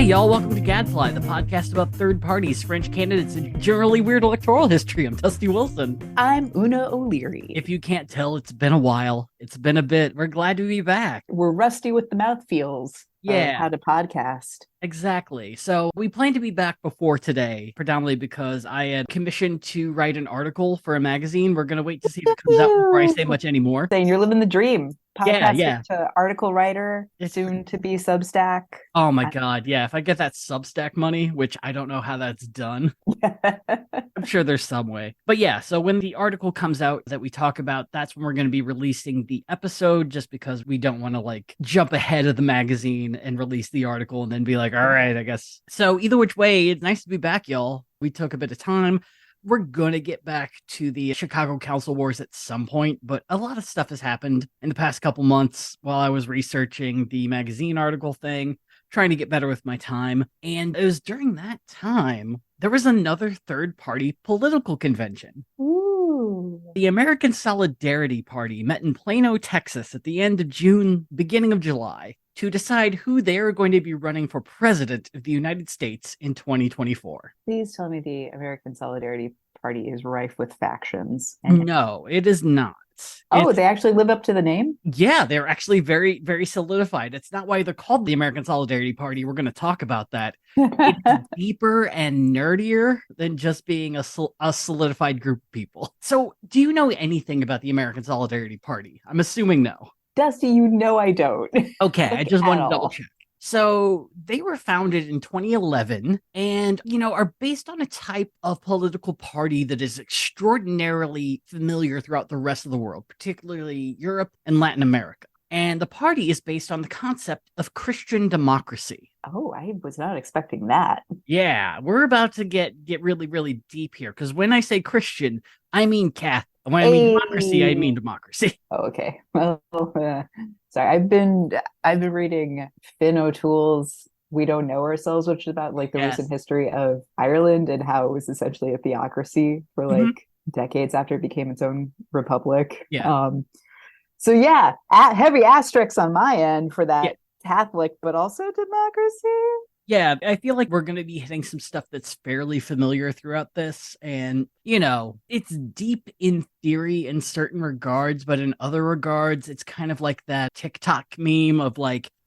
Hey y'all, welcome to Gadfly, the podcast about third parties, French candidates, and generally weird electoral history. I'm Dusty Wilson. I'm Una O'Leary. If you can't tell, it's been a while. It's been a bit. We're glad to be back. We're rusty with the mouthfeels of how to podcast. Exactly. So we plan to be back before today, predominantly because I had commissioned to write an article for a magazine. We're going to wait to see if it comes out before I say much anymore. Saying you're living the dream. Yeah. To article writer, soon to be Substack. Oh my God. Yeah. If I get that Substack money, which I don't know how that's done. I'm sure there's some way. But yeah, so when the article comes out that we talk about, that's when we're going to be releasing the episode, just because we don't want to jump ahead of the magazine and release the article and then be like, all right, I guess. So either which way, it's nice to be back, y'all. We took a bit of time. We're going to get back to the Chicago Council Wars at some point, but a lot of stuff has happened in the past couple months while I was researching the magazine article thing, trying to get better with my time. And it was during that time, there was another third-party political convention. Ooh. The American Solidarity Party met in Plano, Texas at the end of June, beginning of July, to decide who they are going to be running for president of the United States in 2024. Please tell me the American Solidarity Party is rife with factions. No, it is not. They actually live up to the name? Yeah, they're actually very, very solidified. It's not why they're called the American Solidarity Party. We're going to talk about that. It's deeper and nerdier than just being a solidified group of people. So, do you know anything about the American Solidarity Party? I'm assuming no. Dusty, you know I don't. Okay, I just wanted to double check. So they were founded in 2011 and, are based on a type of political party that is extraordinarily familiar throughout the rest of the world, particularly Europe and Latin America. And the party is based on the concept of Christian democracy. Oh, I was not expecting that. Yeah, we're about to get really, really deep here, because when I say Christian, I mean Catholic. When I mean democracy, I mean democracy. Oh, okay. Well, sorry. I've been reading Finn O'Toole's "We Don't Know Ourselves," which is about the recent history of Ireland and how it was essentially a theocracy for decades after it became its own republic. Yeah. So yeah, heavy asterisks on my end for that Catholic, but also democracy. Yeah, I feel like we're going to be hitting some stuff that's fairly familiar throughout this. And, it's deep in theory in certain regards, but in other regards, it's kind of like that TikTok meme of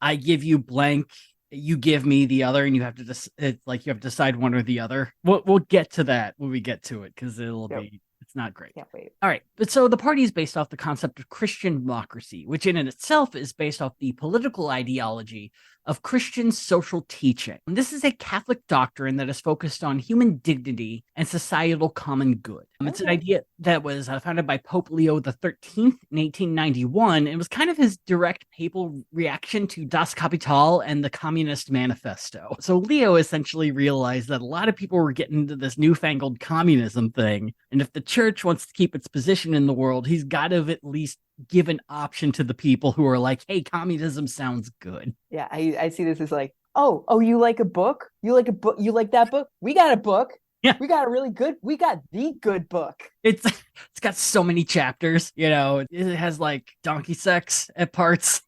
I give you blank, you give me the other, and you have to you have to decide one or the other. We'll get to that when we get to it, because it's not great. Can't wait. All right. But so the party is based off the concept of Christian democracy, which in itself is based off the political ideology of Christian social teaching. And this is a Catholic doctrine that is focused on human dignity and societal common good. It's an idea that was founded by Pope Leo XIII in 1891. It was kind of his direct papal reaction to Das Kapital and the Communist Manifesto. So Leo essentially realized that a lot of people were getting into this newfangled communism thing. And if the church wants to keep its position in the world, he's got to at least give an option to the people who are like, hey, communism sounds good. Yeah, I see this as you like a book? You like a book? You like that book? We got a book. Yeah. We got we got the good book. It's got so many chapters, it has donkey sex at parts.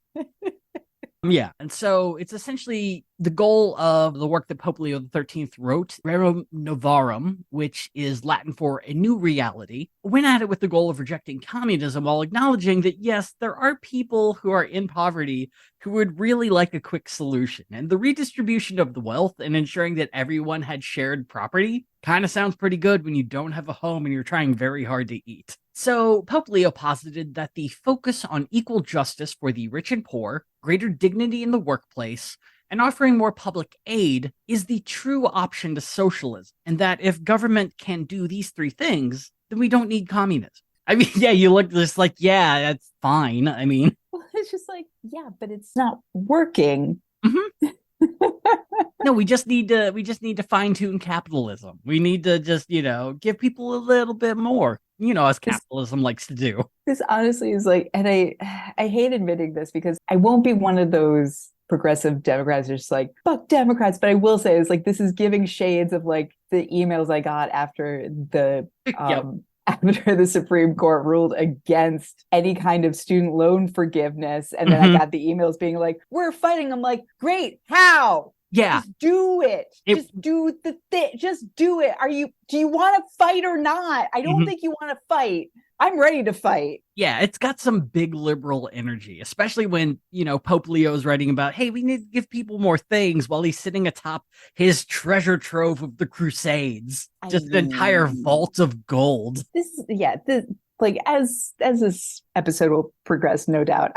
Yeah, and so it's essentially the goal of the work that Pope Leo XIII wrote, Rerum Novarum, which is Latin for a new reality, went at it with the goal of rejecting communism while acknowledging that, yes, there are people who are in poverty who would really like a quick solution. And the redistribution of the wealth and ensuring that everyone had shared property kind of sounds pretty good when you don't have a home and you're trying very hard to eat. So Pope Leo posited that the focus on equal justice for the rich and poor, greater dignity in the workplace, and offering more public aid is the true option to socialism, and that if government can do these three things, then we don't need communism. I mean, yeah, you look just that's fine. I mean, well, it's just but it's not working. Mm-hmm. No, we just need to fine tune capitalism. We need to just, give people a little bit more, as capitalism likes to do. This honestly is and I hate admitting this because I won't be one of those progressive Democrats are just fuck Democrats, but I will say this is giving shades of the emails I got after the after the Supreme Court ruled against any kind of student loan forgiveness. And then I got the emails being we're fighting. I'm great. How? Yeah. Just do it. Just do the thing. Just do it. Do you want to fight or not? I don't think you want to fight. I'm ready to fight. Yeah, it's got some big liberal energy, especially when, Pope Leo's writing about, hey, we need to give people more things while he's sitting atop his treasure trove of the Crusades. Just an entire vault of gold. Like as this episode will progress, no doubt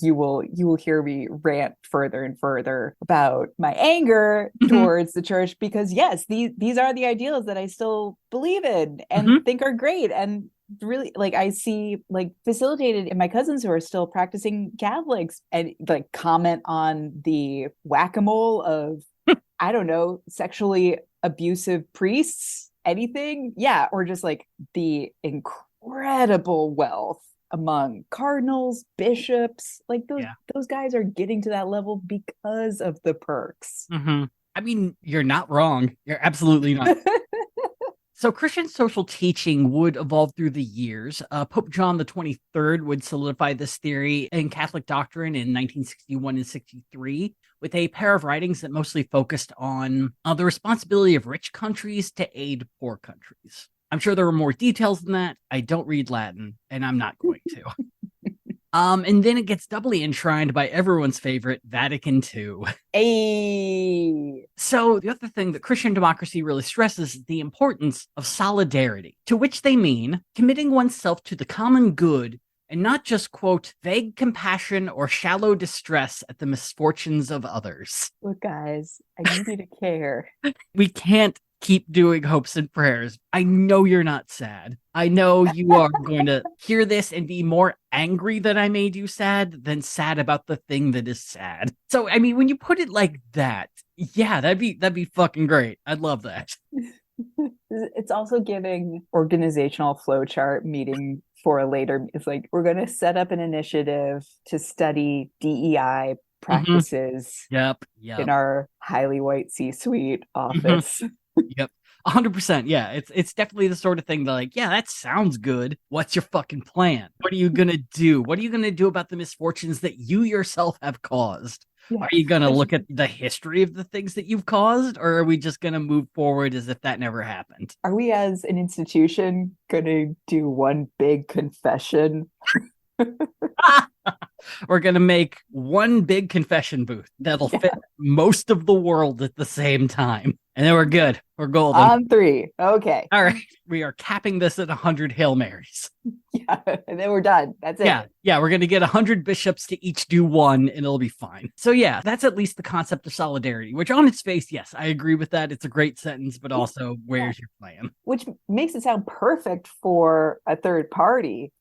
you will hear me rant further and further about my anger towards the church, because yes, these are the ideals that I still believe in and think are great, and really, like, I see, like, facilitated in my cousins who are still practicing Catholics, and like comment on the whack-a-mole of I don't know, sexually abusive priests, anything, yeah, or just like the incredible wealth among cardinals, bishops, like those guys are getting to that level because of the perks. I mean, you're not wrong. You're absolutely not. So Christian social teaching would evolve through the years. Pope John the 23rd would solidify this theory in Catholic doctrine in 1961 and 63 with a pair of writings that mostly focused on the responsibility of rich countries to aid poor countries. I'm sure there were more details than that. I don't read Latin, and I'm not going to. And then it gets doubly enshrined by everyone's favorite, Vatican II. So the other thing that Christian democracy really stresses is the importance of solidarity, to which they mean committing oneself to the common good and not just, quote, vague compassion or shallow distress at the misfortunes of others. Look, guys, I need you to care. We can't keep doing hopes and prayers. I know you're not sad. I know you are going to hear this and be more angry that I made you sad than sad about the thing that is sad. So, I mean, when you put it like that, yeah, that'd be fucking great. I'd love that. It's also giving organizational flowchart meeting for a later. It's like, we're going to set up an initiative to study DEI practices Yep. in our highly white C-suite office. Yep. 100%. Yeah. It's definitely the sort of thing that, like, yeah, that sounds good. What's your fucking plan? What are you going to do? What are you going to do about the misfortunes that you yourself have caused? Yeah. Are you going to look at the history of the things that you've caused, or are we just going to move forward as if that never happened? Are we as an institution going to do one big confession? We're going to make one big confession booth that'll fit most of the world at the same time. And then we're good. We're golden. On 3. Okay. All right. We are capping this at 100 Hail Marys. Yeah. And then we're done. That's it. Yeah. We're going to get 100 bishops to each do one, and it'll be fine. So yeah, that's at least the concept of solidarity, which on its face, yes, I agree with that. It's a great sentence, but also where's your plan? Which makes it sound perfect for a third party.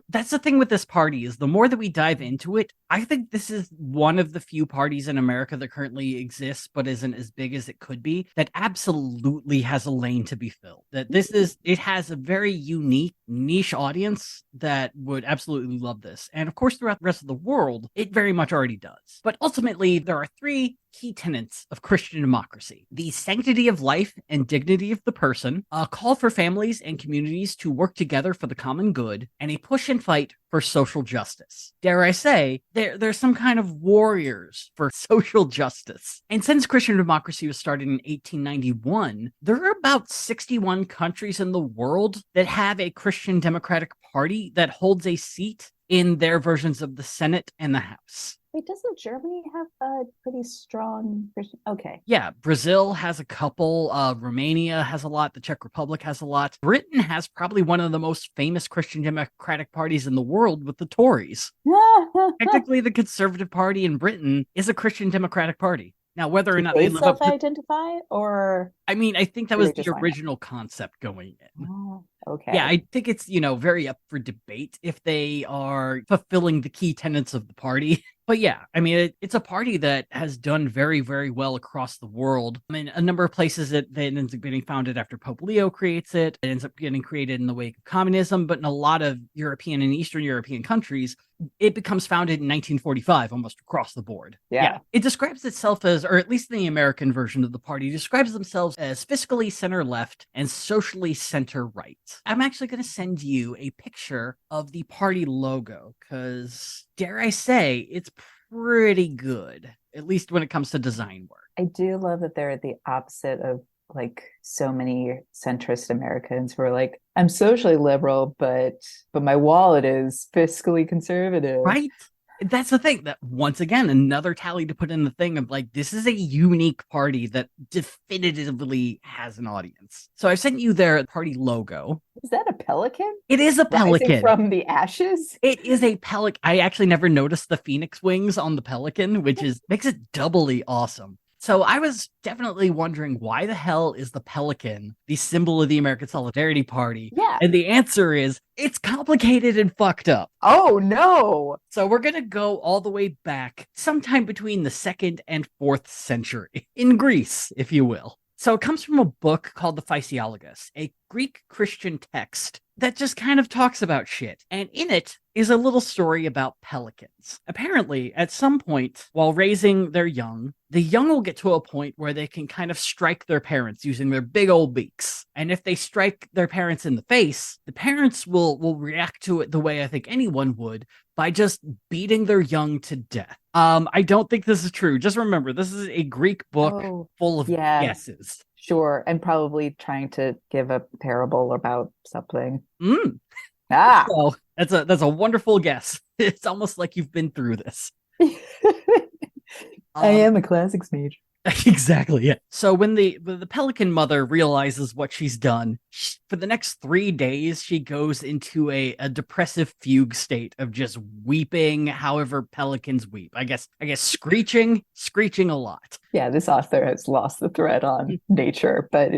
That's the thing with this party, is the more that we dive into it, I think this is one of the few parties in America that currently exists, but isn't as big as it could be, that absolutely has a lane to be filled. That it has a very unique niche audience that would absolutely love this. And of course, throughout the rest of the world, it very much already does. But ultimately, there are 3 key tenets of Christian democracy: the sanctity of life and dignity of the person, a call for families and communities to work together for the common good, and a push and fight for social justice. Dare I say, there's some kind of warriors for social justice. And since Christian democracy was started in 1891, there are about 61 countries in the world that have a Christian Democratic Party that holds a seat in their versions of the Senate and the House. Wait, doesn't Germany have a pretty strong Christian? Okay. Yeah, Brazil has a couple. Romania has a lot. The Czech Republic has a lot. Britain has probably one of the most famous Christian Democratic parties in the world with the Tories. Technically, the Conservative Party in Britain is a Christian Democratic Party. Now, whether or not they self-identify, or I mean, I think that was the original concept going in. Oh, okay. Yeah, I think it's, very up for debate if they are fulfilling the key tenets of the party. But yeah, I mean, it's a party that has done very, very well across the world. I mean, a number of places that ends up getting founded after Pope Leo creates it. It ends up getting created in the wake of communism. But in a lot of European and Eastern European countries, it becomes founded in 1945, almost across the board. Yeah. It describes itself as, or at least the American version of the party, describes themselves as fiscally center-left and socially center-right. I'm actually going to send you a picture of the party logo because, dare I say, it's pretty good, at least when it comes to design work. I do love that they're the opposite of like so many centrist Americans who are like, I'm socially liberal, but my wallet is fiscally conservative. Right? That's the thing, that once again, another tally to put in the thing of like, this is a unique party that definitively has an audience. So I've sent you their party logo. Is that a pelican It is a rising pelican. from the ashes? It is a pelican. I actually never noticed the phoenix wings on the pelican, which is makes it doubly awesome. So I was definitely wondering, why the hell is the pelican the symbol of the American Solidarity Party? Yeah. And the answer is, it's complicated and fucked up. Oh no. So we're going to go all the way back sometime between the 2nd and 4th century in Greece, if you will. So it comes from a book called the Physiologus, a Greek Christian text that just kind of talks about shit. And in it is a little story about pelicans. Apparently, at some point while raising their young, the young will get to a point where they can kind of strike their parents using their big old beaks. And if they strike their parents in the face, the parents will react to it the way I think anyone would, by just beating their young to death. I don't think this is true. Just remember, this is a Greek book full of guesses. Sure. And probably trying to give a parable about something. Mm. Ah. So that's a wonderful guess. It's almost like you've been through this. I am a classics major. Exactly. Yeah. So when the pelican mother realizes what she's done, for the next 3 days, she goes into a depressive fugue state of just weeping, however pelicans weep. I guess screeching a lot. Yeah, this author has lost the thread on nature, but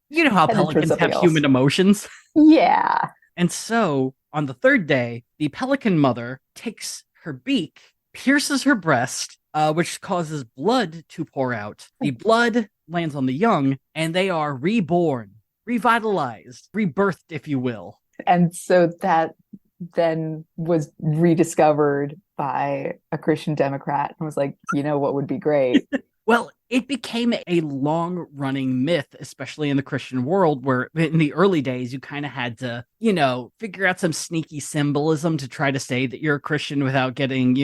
you know how pelicans have human emotions. Yeah. And so on the 3rd day, the pelican mother takes her beak, pierces her breast, which causes blood to pour out. The blood lands on the young, and they are reborn, revitalized, rebirthed, if you will. And so that then was rediscovered by a Christian Democrat and was like, you know what would be great? Well, it became a long-running myth, especially in the Christian world, where in the early days, you kind of had to, figure out some sneaky symbolism to try to say that you're a Christian without getting,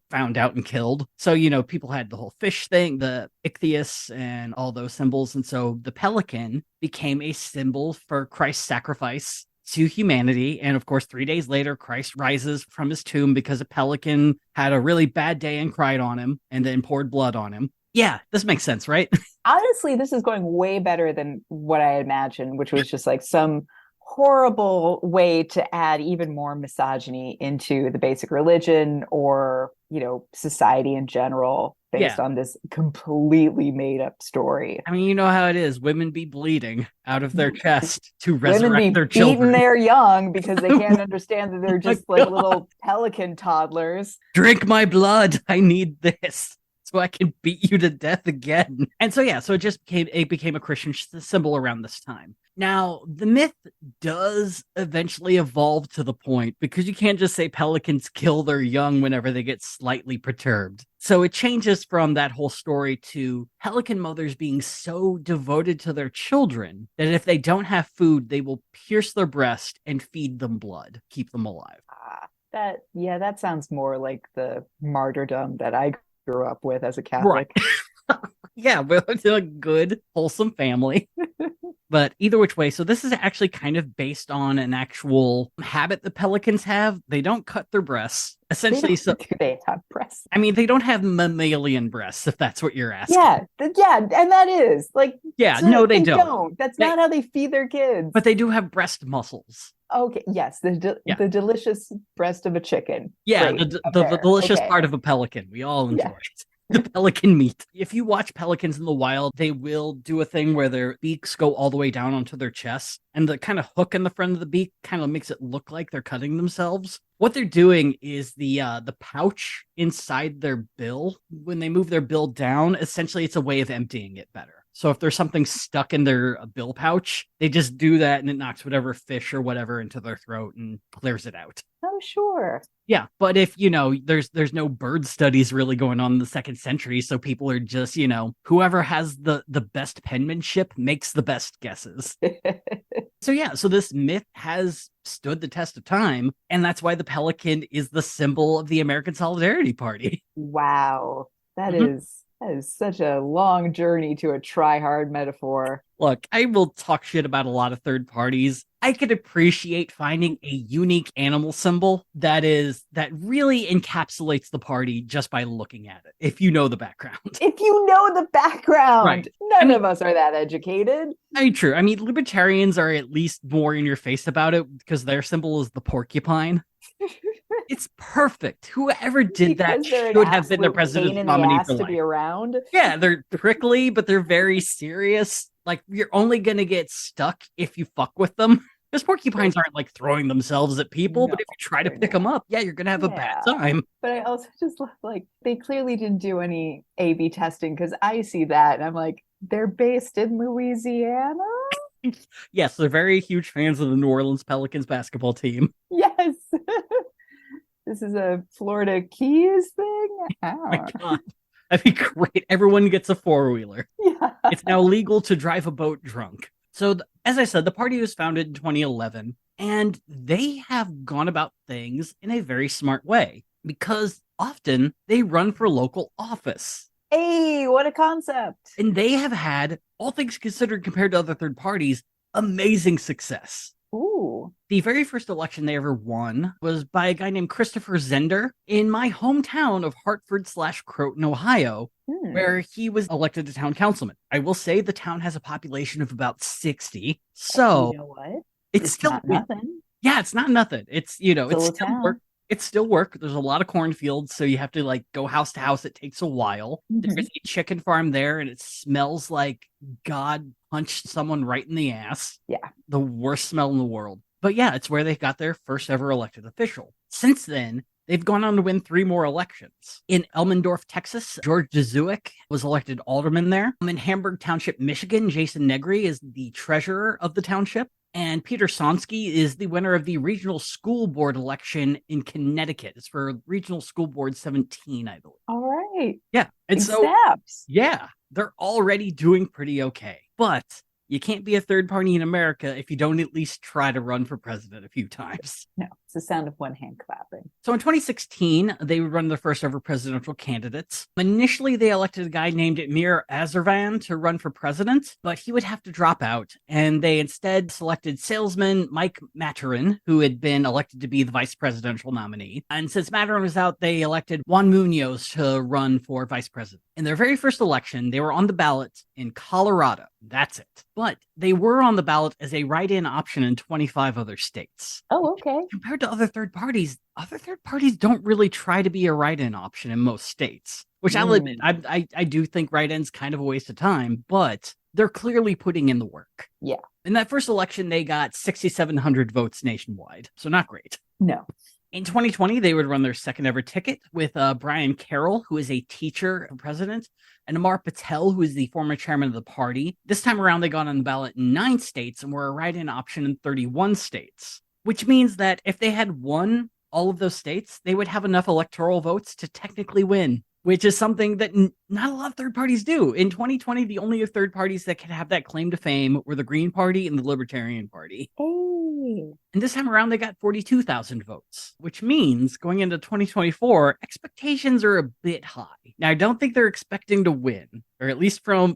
found out and killed. So, people had the whole fish thing, the ichthys, and all those symbols. And so the pelican became a symbol for Christ's sacrifice to humanity. And of course, 3 days later, Christ rises from his tomb because a pelican had a really bad day and cried on him and then poured blood on him. Yeah, this makes sense, right? Honestly, this is going way better than what I imagined, which was just like some horrible way to add even more misogyny into the basic religion or, society in general based on this completely made up story. I mean, you know how it is. Women be bleeding out of their chest to resurrect their children. Women be beating their young because they can't understand that they're just like little pelican toddlers. Drink my blood. I need this, so I can beat you to death again. And so it became a Christian symbol around this time. Now, the myth does eventually evolve to the point, because you can't just say pelicans kill their young whenever they get slightly perturbed. So it changes from that whole story to pelican mothers being so devoted to their children that if they don't have food, they will pierce their breast and feed them blood, keep them alive. That sounds more like the martyrdom that I grew up with as a Catholic. Right. Yeah, but it's a good, wholesome family. But either which way, so this is actually kind of based on an actual habit the pelicans have. They don't cut their breasts. Essentially, do they have breasts? I mean, they don't have mammalian breasts, if that's what you're asking. Yeah, and that is like. Yeah, no, they don't. That's not how they feed their kids. But they do have breast muscles. Okay, yes, the delicious breast of a chicken. Yeah, the delicious part of a pelican. We all enjoy it. The pelican meat. If you watch pelicans in the wild, they will do a thing where their beaks go all the way down onto their chests, and the kind of hook in the front of the beak kind of makes it look like they're cutting themselves. What they're doing is the pouch inside their bill, when they move their bill down, essentially it's a way of emptying it better. So if there's something stuck in their bill pouch, they just do that and it knocks whatever fish or whatever into their throat and clears it out. Oh, sure. Yeah, but if, there's no bird studies really going on in the 2nd century, so people are just, whoever has the best penmanship makes the best guesses. So this myth has stood the test of time, and that's why the pelican is the symbol of the American Solidarity Party. Wow. That is That is such a long journey to a try hard metaphor. Look, I will talk shit about a lot of third parties. I could appreciate finding a unique animal symbol that really encapsulates the party just by looking at it, if you know the background. If you know the background, right. None of us are that educated. True. I mean, libertarians are at least more in your face about it because their symbol is the porcupine. It's perfect. Whoever did that should have been the president's nominee for life. To be around. Yeah, they're prickly, but they're very serious. Like, you're only going to get stuck if you fuck with them. Because porcupines aren't like throwing themselves at people, but if you try to pick them up, you're going to have a bad time. But I also just love, like, they clearly didn't do any A/B testing, because I see that and I'm like, they're based in Louisiana? Yes, they're very huge fans of the New Orleans Pelicans basketball team. Yes. This is a Florida Keys thing? Oh my God. That'd be great. Everyone gets a four-wheeler. Yeah. It's now legal to drive a boat drunk. So, as I said, the party was founded in 2011, and they have gone about things in a very smart way because often they run for local office. Hey, what a concept. And they have had, all things considered compared to other third parties, amazing success. Ooh. The very first election they ever won was by a guy named Christopher Zender in my hometown of Hartford/Croton, Ohio, where he was elected to town councilman. I will say the town has a population of about 60. So, you know what? It's still not nothing. Yeah, it's not nothing. It's, it's still work. It's still work. There's a lot of cornfields, so you have to like go house to house. It takes a while. There's a chicken farm there, and it smells like God punched someone right in the ass. Yeah. The worst smell in the world. But yeah, it's where they got their first ever elected official. Since then, they've gone on to win 3 more elections. In Elmendorf, Texas, George Jesuik was elected alderman there. In Hamburg Township, Michigan, Jason Negri is the treasurer of the township. And Peter Sonsky is the winner of the regional school board election in Connecticut. It's for Regional School Board 17, I believe. All right. Yeah. And Big steps. Yeah, they're already doing pretty okay. But you can't be a third party in America if you don't at least try to run for president a few times. No, it's the sound of one hand clapping. So in 2016, they would run their first ever presidential candidates. Initially, they elected a guy named Mir Azarvan to run for president, but he would have to drop out. And they instead selected salesman Mike Maturin, who had been elected to be the vice presidential nominee. And since Maturin was out, they elected Juan Munoz to run for vice president. In their very first election, they were on the ballot in Colorado. That's it. But they were on the ballot as a write-in option in 25 other states. Oh, okay. Compared to other third parties don't really try to be a write-in option in most states, which I'll admit, I do think write-in's kind of a waste of time, but they're clearly putting in the work. Yeah. In that first election, they got 6,700 votes nationwide, so not great. No. In 2020, they would run their second ever ticket with Brian Carroll, who is a teacher for president, and Amar Patel, who is the former chairman of the party. This time around, they got on the ballot in 9 states and were a write-in option in 31 states, which means that if they had won all of those states, they would have enough electoral votes to technically win, which is something that not a lot of third parties do. In 2020, the only third parties that could have that claim to fame were the Green Party and the Libertarian Party. Hey. And this time around, they got 42,000 votes, which means going into 2024, expectations are a bit high. Now, I don't think they're expecting to win, or at least from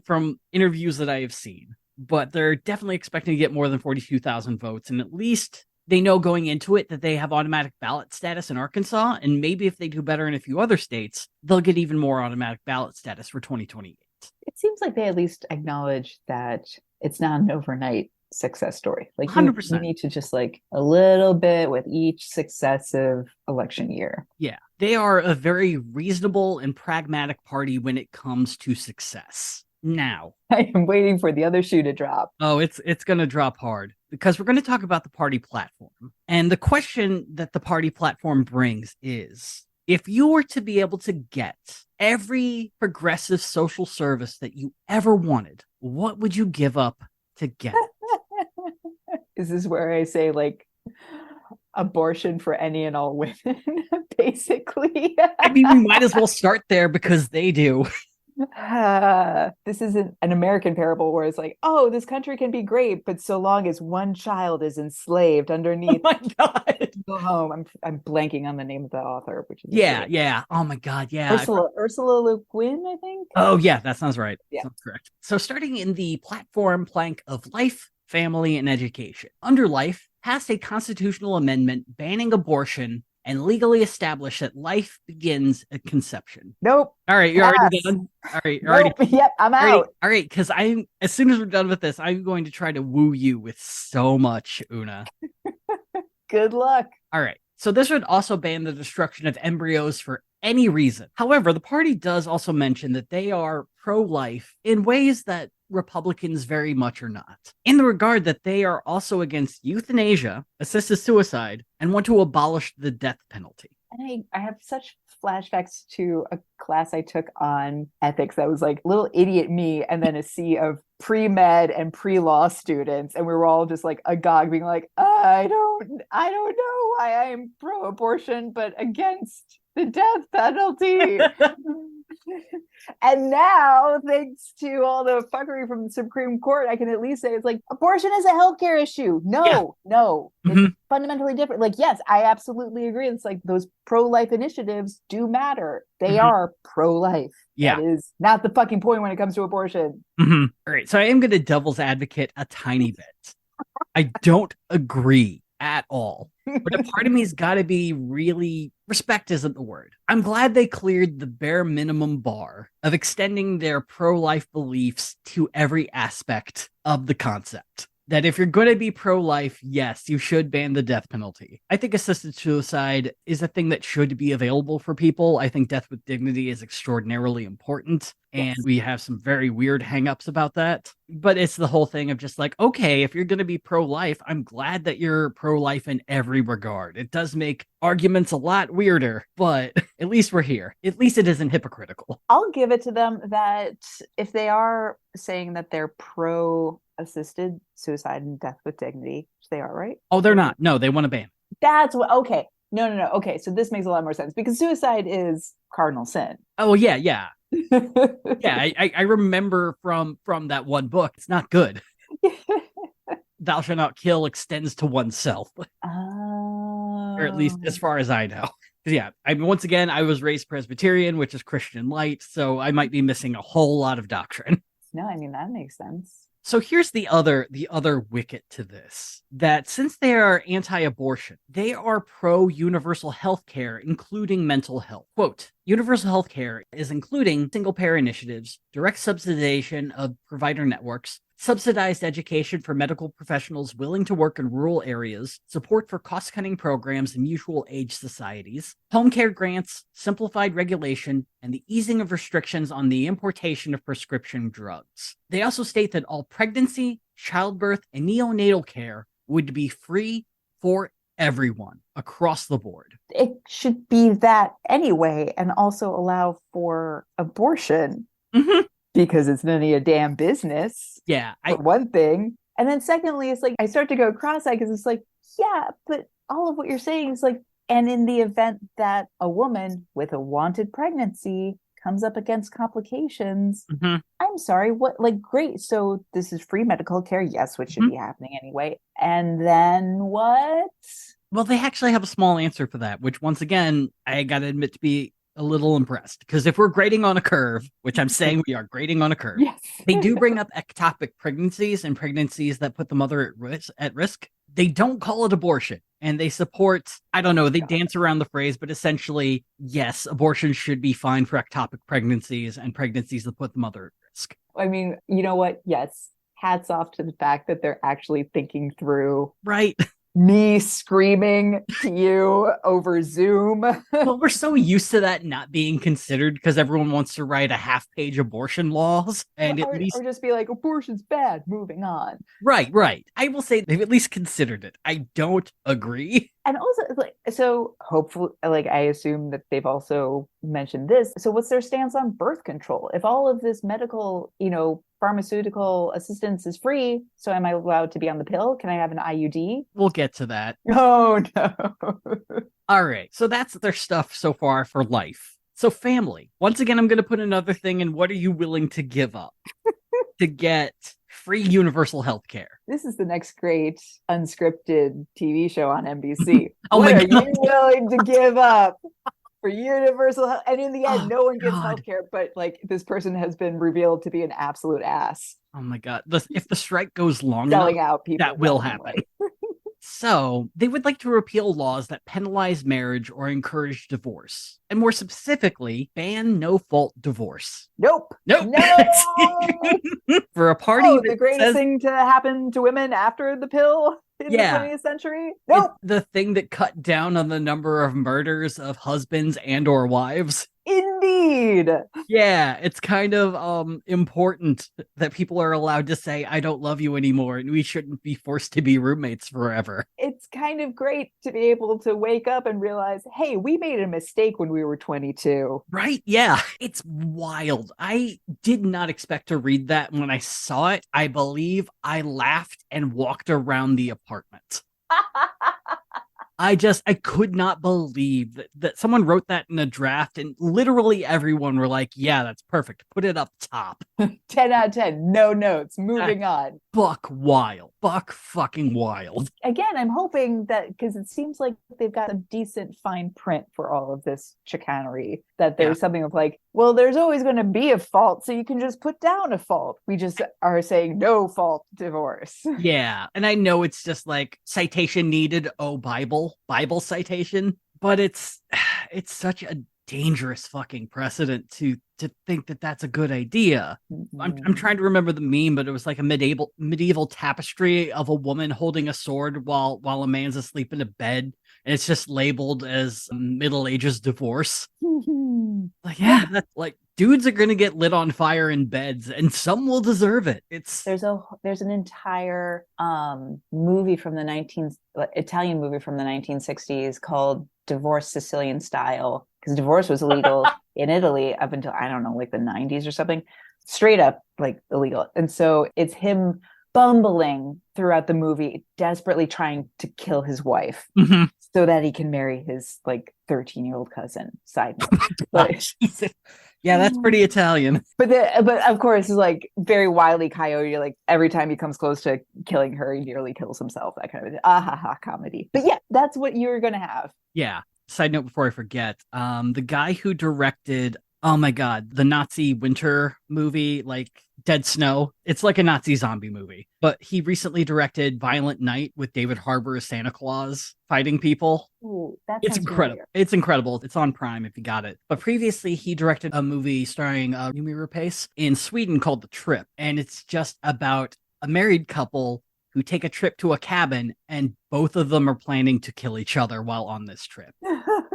interviews that I have seen, but they're definitely expecting to get more than 42,000 votes. And at least they know going into it that they have automatic ballot status in Arkansas. And maybe if they do better in a few other states, they'll get even more automatic ballot status for 2028. It seems like they at least acknowledge that it's not an overnight success story. Like 100%. You need to just like a little bit with each successive election year. Yeah, they are a very reasonable and pragmatic party when it comes to success. Now, I am waiting for the other shoe to drop. Oh, it's going to drop hard because we're going to talk about the party platform. And the question that the party platform brings is, if you were to be able to get every progressive social service that you ever wanted, what would you give up to get it? Is this where I say like abortion for any and all women, basically? I mean, we might as well start there because they do. This isn't an American parable where it's like, oh, this country can be great, but so long as one child is enslaved Oh underneath. my God. Go home. I'm blanking on the name of the author, which is a Yeah, shame. yeah. Oh my God, yeah. Ursula Le Guin, I think. Oh, yeah, that sounds right. Yeah. Sounds correct. So, starting in the platform plank of life, family, and education. Under life, passed a constitutional amendment banning abortion and legally established that life begins at conception. Nope. All right, you're already Pass. done. All right, you're Nope. Yep. I'm already, out. all right. Because I'm as soon as we're done with this, I'm going to try to woo you with so much, Una. Good luck. All right. So this would also ban the destruction of embryos for any reason. However, the party does also mention that they are pro-life in ways that Republicans very much are not. In the regard that they are also against euthanasia, assisted suicide, and want to abolish the death penalty. And I have such flashbacks to a class I took on ethics that was like little idiot me and then a sea of pre-med and pre-law students, and we were all just like agog being like, I don't know why I'm pro-abortion but against the death penalty. And now, thanks to all the fuckery from the Supreme Court, I can at least say it's like abortion is a healthcare issue. No, it's fundamentally different. Like, yes, I absolutely agree. It's like those pro-life initiatives do matter. They are pro-life. Yeah. That is not the fucking point when it comes to abortion. All right. So I am going to devil's advocate a tiny bit. I don't agree at all. But a part of me's got to be really, respect isn't the word. I'm glad they cleared the bare minimum bar of extending their pro-life beliefs to every aspect of the concept. That if you're going to be pro-life, yes, you should ban the death penalty. I think assisted suicide is a thing that should be available for people. I think death with dignity is extraordinarily important. And we have some very weird hangups about that. But it's the whole thing of just like, okay, if you're going to be pro-life, I'm glad that you're pro-life in every regard. It does make arguments a lot weirder, but at least we're here. At least it isn't hypocritical. I'll give it to them that if they are saying that they're pro-assisted suicide and death with dignity, which they are, right? Oh, they're not. No, they want to ban. That's what, okay. No. Okay, so this makes a lot more sense because suicide is cardinal sin. Oh, yeah. Yeah, I remember from that one book. It's not good. Thou shalt not kill extends to oneself. Or at least as far as I know. Yeah, I mean, once again, I was raised Presbyterian, which is Christian light, so I might be missing a whole lot of doctrine. No, I mean, that makes sense. So here's the other wicket to this, that since they are anti-abortion, they are pro-universal health care, including mental health. Quote, universal health care is including single-payer initiatives, direct subsidization of provider networks, subsidized education for medical professionals willing to work in rural areas, support for cost-cutting programs in mutual aid societies, home care grants, simplified regulation, and the easing of restrictions on the importation of prescription drugs. They also state that all pregnancy, childbirth, and neonatal care would be free for everyone across the board. It should be that anyway, and also allow for abortion. Because it's none of your damn business. Yeah. For one thing. And then secondly, it's like, I start to go cross-eyed because it's like, yeah, but all of what you're saying is like, and in the event that a woman with a wanted pregnancy comes up against complications, I'm sorry, what, like, great. So this is free medical care. Yes, which should be happening anyway. And then what? Well, they actually have a small answer for that, which once again, I got to admit to be a little impressed, because if we're grading on a curve, which I'm saying we are grading on a curve, yes. They do bring up ectopic pregnancies and pregnancies that put the mother at risk. They don't call it abortion, and they support, I don't know, they dance around the phrase, but essentially, yes, abortion should be fine for ectopic pregnancies and pregnancies that put the mother at risk. I mean, you know what? Yes. Hats off to the fact that they're actually thinking through. Right. Me screaming to you over Zoom. Well, we're so used to that not being considered because everyone wants to write a half-page abortion laws, and or just be like, abortion's bad, moving on. Right. I will say they've at least considered it. I don't agree. And also, like, so hopefully, like, I assume that they've also mentioned this. So what's their stance on birth control? If all of this medical, pharmaceutical assistance is free, so am I allowed to be on the pill? Can I have an IUD? We'll get to that. Oh, no. All right. So that's their stuff so far for life. So family. Once again, I'm going to put another thing in. What are you willing to give up to get free universal health care? This is the next great unscripted TV show on NBC. Oh What my are God. you willing to give up for universal health? And in the end, Oh no one gets God. healthcare, but like this person has been revealed to be an absolute ass, Oh my God. If the strike goes long enough, selling out people that will left and happen. right. So, they would like to repeal laws that penalize marriage or encourage divorce, and more specifically, ban no fault divorce. Nope. Nope. No. For a party Oh, that the greatest says, thing to happen to women after the pill in the yeah, 20th century? it's Nope. the thing that cut down on the number of murders of husbands and or wives. Indeed. Yeah, it's kind of important that people are allowed to say I don't love you anymore and we shouldn't be forced to be roommates forever. It's kind of great to be able to wake up and realize, hey, we made a mistake when we were 22. Right? Yeah, it's wild. I did not expect to read that. When I saw it, I believe I laughed and walked around the apartment. I could not believe that someone wrote that in a draft and literally everyone were like, yeah, that's perfect. Put it up top. 10 out of 10, no notes. Moving on. Buck wild. Buck fucking wild. Again, I'm hoping that because it seems like they've got a decent fine print for all of this chicanery, that there's something of like, well, there's always going to be a fault, so you can just put down a fault. We just are saying no fault divorce. Yeah. And I know it's just like citation needed, oh, Bible citation, but it's such a dangerous fucking precedent to think that that's a good idea. I'm trying to remember the meme, but it was like a medieval tapestry of a woman holding a sword while a man's asleep in a bed, and it's just labeled as Middle Ages divorce. Like, yeah, that's like dudes are gonna get lit on fire in beds, and some will deserve it. There's an entire movie from the Italian movie from the 1960s called Divorce Sicilian Style, because divorce was illegal in Italy up until, I don't know, like the 90s or something, straight up like illegal. And so it's him bumbling throughout the movie, desperately trying to kill his wife so that he can marry his like 13-year-old cousin. Side note. But yeah, that's pretty Italian. But of course, it's like very wily coyote. Like every time he comes close to killing her, he nearly kills himself. That kind of comedy. But yeah, that's what you're gonna have. Yeah. Side note before I forget, the guy who directed, oh my God, the Nazi winter movie, like Dead Snow. It's like a Nazi zombie movie, but he recently directed Violent Night with David Harbour as Santa Claus fighting people. Ooh, It's incredible. Familiar. It's incredible. It's on Prime if you got it. But previously, he directed a movie starring Noomi Rapace in Sweden called The Trip, and it's just about a married couple who take a trip to a cabin, and both of them are planning to kill each other while on this trip.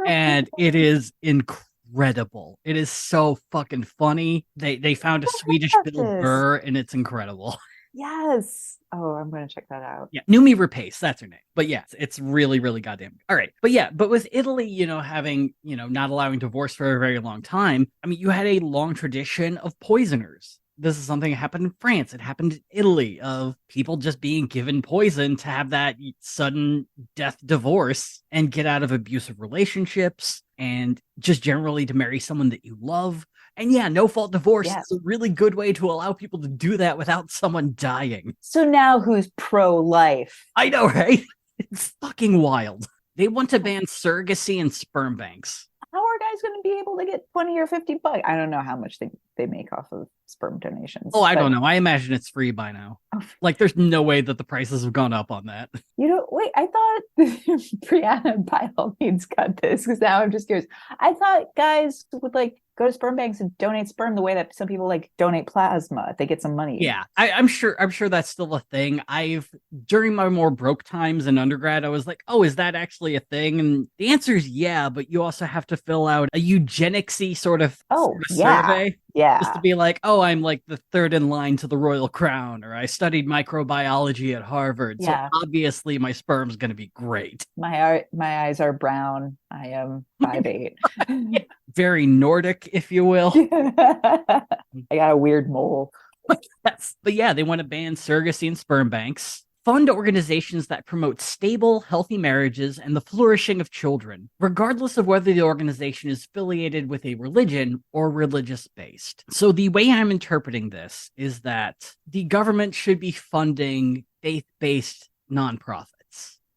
And it is incredible. It is so fucking funny. They found a Swedish Bill Burr, and it's incredible. Yes. Oh, I'm going to check that out. Yeah, Noomi Rapace, that's her name. But yeah, it's really, really goddamn good. All right. But yeah, but with Italy, having, not allowing divorce for a very long time, I mean, you had a long tradition of poisoners. This is something that happened in France. It happened in Italy, of people just being given poison to have that sudden death divorce and get out of abusive relationships and just generally to marry someone that you love. And yeah, no fault divorce is a really good way to allow people to do that without someone dying. So now who's pro-life? I know, right? It's fucking wild. They want to ban surrogacy and sperm banks. How are guys going to be able to get 20 or 50 bucks? I don't know how much they make off of sperm donations. Oh, I don't know. I imagine it's free by now. Like, there's no way that the prices have gone up on that. Wait, I thought Brianna, by all means, cut this, because now I'm just curious. I thought guys would like go to sperm banks and donate sperm the way that some people like donate plasma. They get some money. Yeah, I'm sure that's still a thing. During my more broke times in undergrad, I was like, oh, is that actually a thing? And the answer is yeah, but you also have to fill out a eugenicsy sort of survey. Yeah. Just to be like, oh, I'm like the third in line to the Royal Crown, or I studied microbiology at Harvard. Yeah. So obviously my sperm's going to be great. My eyes are brown. I am 5'8". Very Nordic, if you will. I got a weird mole. But yeah, they want to ban surrogacy and sperm banks. Fund organizations that promote stable, healthy marriages and the flourishing of children, regardless of whether the organization is affiliated with a religion or religious based. So the way I'm interpreting this is that the government should be funding faith-based nonprofits.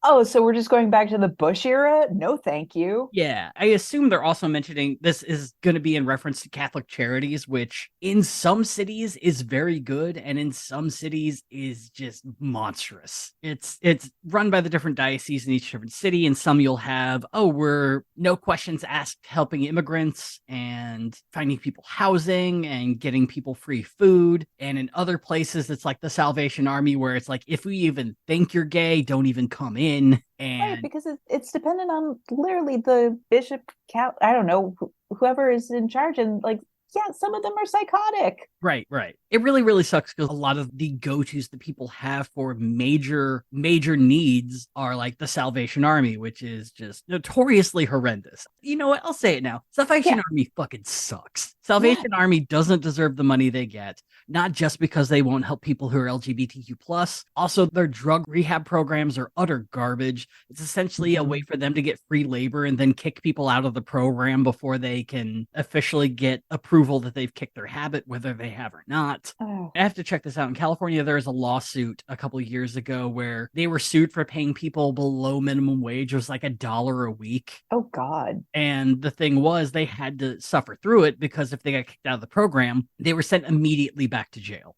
Oh, so we're just going back to the Bush era? No, thank you. Yeah, I assume they're also mentioning this is going to be in reference to Catholic Charities, which in some cities is very good and in some cities is just monstrous. It's run by the different dioceses in each different city, and some you'll have, oh, we're no questions asked helping immigrants and finding people housing and getting people free food. And in other places, it's like the Salvation Army, where it's like, if we even think you're gay, don't even come in. Right, And because it's dependent on literally the bishop, I don't know, whoever is in charge. And like, yeah, some of them are psychotic. right. It really, really sucks because a lot of the go-tos that people have for major needs are like the Salvation Army, which is just notoriously horrendous. You know what? I'll say it now. Salvation Yeah. Army fucking sucks. Yeah. Salvation Army doesn't deserve the money they get, not just because they won't help people who are LGBTQ+. Also, their drug rehab programs are utter garbage. It's essentially a way for them to get free labor and then kick people out of the program before they can officially get approval that they've kicked their habit, whether they have or not. Oh. I have to check this out. In California, there was a lawsuit a couple of years ago where they were sued for paying people below minimum wage. It was like $1 a week. Oh God. And the thing was, they had to suffer through it because if they got kicked out of the program, they were sent immediately back to jail.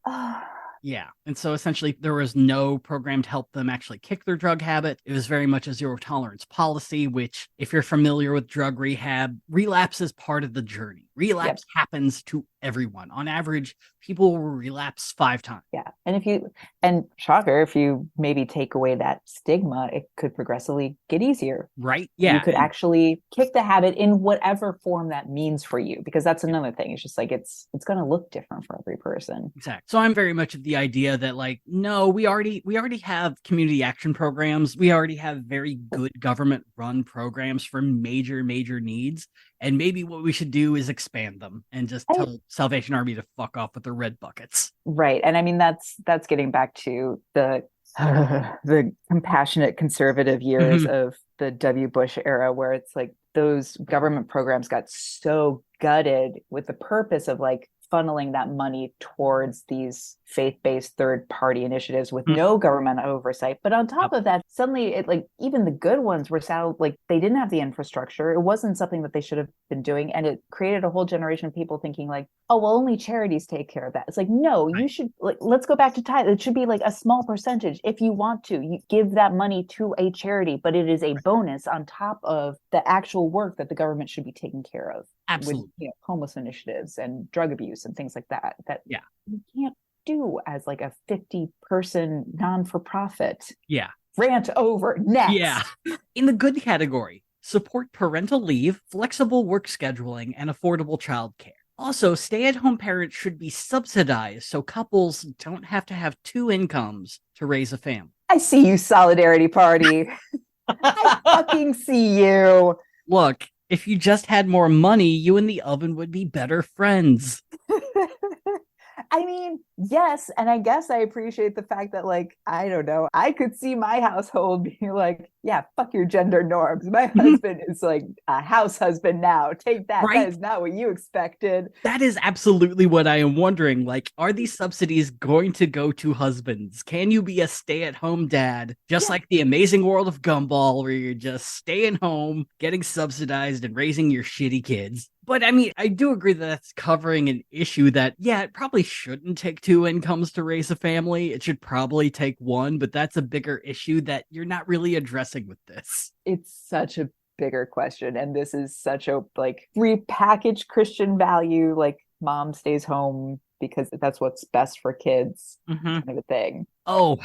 Yeah. And so essentially, there was no program to help them actually kick their drug habit. It was very much a zero tolerance policy, which, if you're familiar with drug rehab, relapse is part of the journey. Relapse happens to everyone. On average, people will relapse 5 times. Yeah. And shocker, if you maybe take away that stigma, it could progressively get easier. Right? Yeah. You could actually kick the habit in whatever form that means for you, because that's another thing. It's just like, it's going to look different for every person. Exactly. So I'm very much of the idea that, like, no, we already have community action programs. We already have very good government run programs for major needs. And maybe what we should do is expand them and just tell Salvation Army to fuck off with their red buckets. Right. And I mean, that's getting back to the compassionate conservative years of the W. Bush era, where it's like those government programs got so gutted with the purpose of like funneling that money towards these faith-based third-party initiatives with no government oversight. But on top of that, suddenly it like even the good ones were sound like they didn't have the infrastructure. It wasn't something that they should have been doing. And it created a whole generation of people thinking like, oh, well, only charities take care of that. It's like, no, you should, like, let's go back to tithe. It should be like a small percentage. If you want to, you give that money to a charity, but it is a bonus on top of the actual work that the government should be taking care of. Absolutely. With, homeless initiatives and drug abuse and things like that you can't do as like a 50-person non-for-profit. Yeah. Rant over. Next. Yeah. In the good category, support parental leave, flexible work scheduling, and affordable childcare. Also, stay-at-home parents should be subsidized so couples don't have to have 2 incomes to raise a family. I see you, Solidarity Party. I fucking see you. Look, if you just had more money, you and the oven would be better friends. I mean, yes. And I guess I appreciate the fact that, like, I don't know, I could see my household being like, yeah, fuck your gender norms. My husband is like a house husband now. Take that. Right? That is not what you expected. That is absolutely what I am wondering. Like, are these subsidies going to go to husbands? Can you be a stay-at-home dad, just like the Amazing World of Gumball, where you're just staying home, getting subsidized, and raising your shitty kids? But I mean, I do agree that that's covering an issue that, yeah, it probably shouldn't take 2 incomes to raise a family. It should probably take 1, but that's a bigger issue that you're not really addressing with this. It's such a bigger question. And this is such a like repackaged Christian value, like mom stays home because that's what's best for kids kind of a thing. Oh,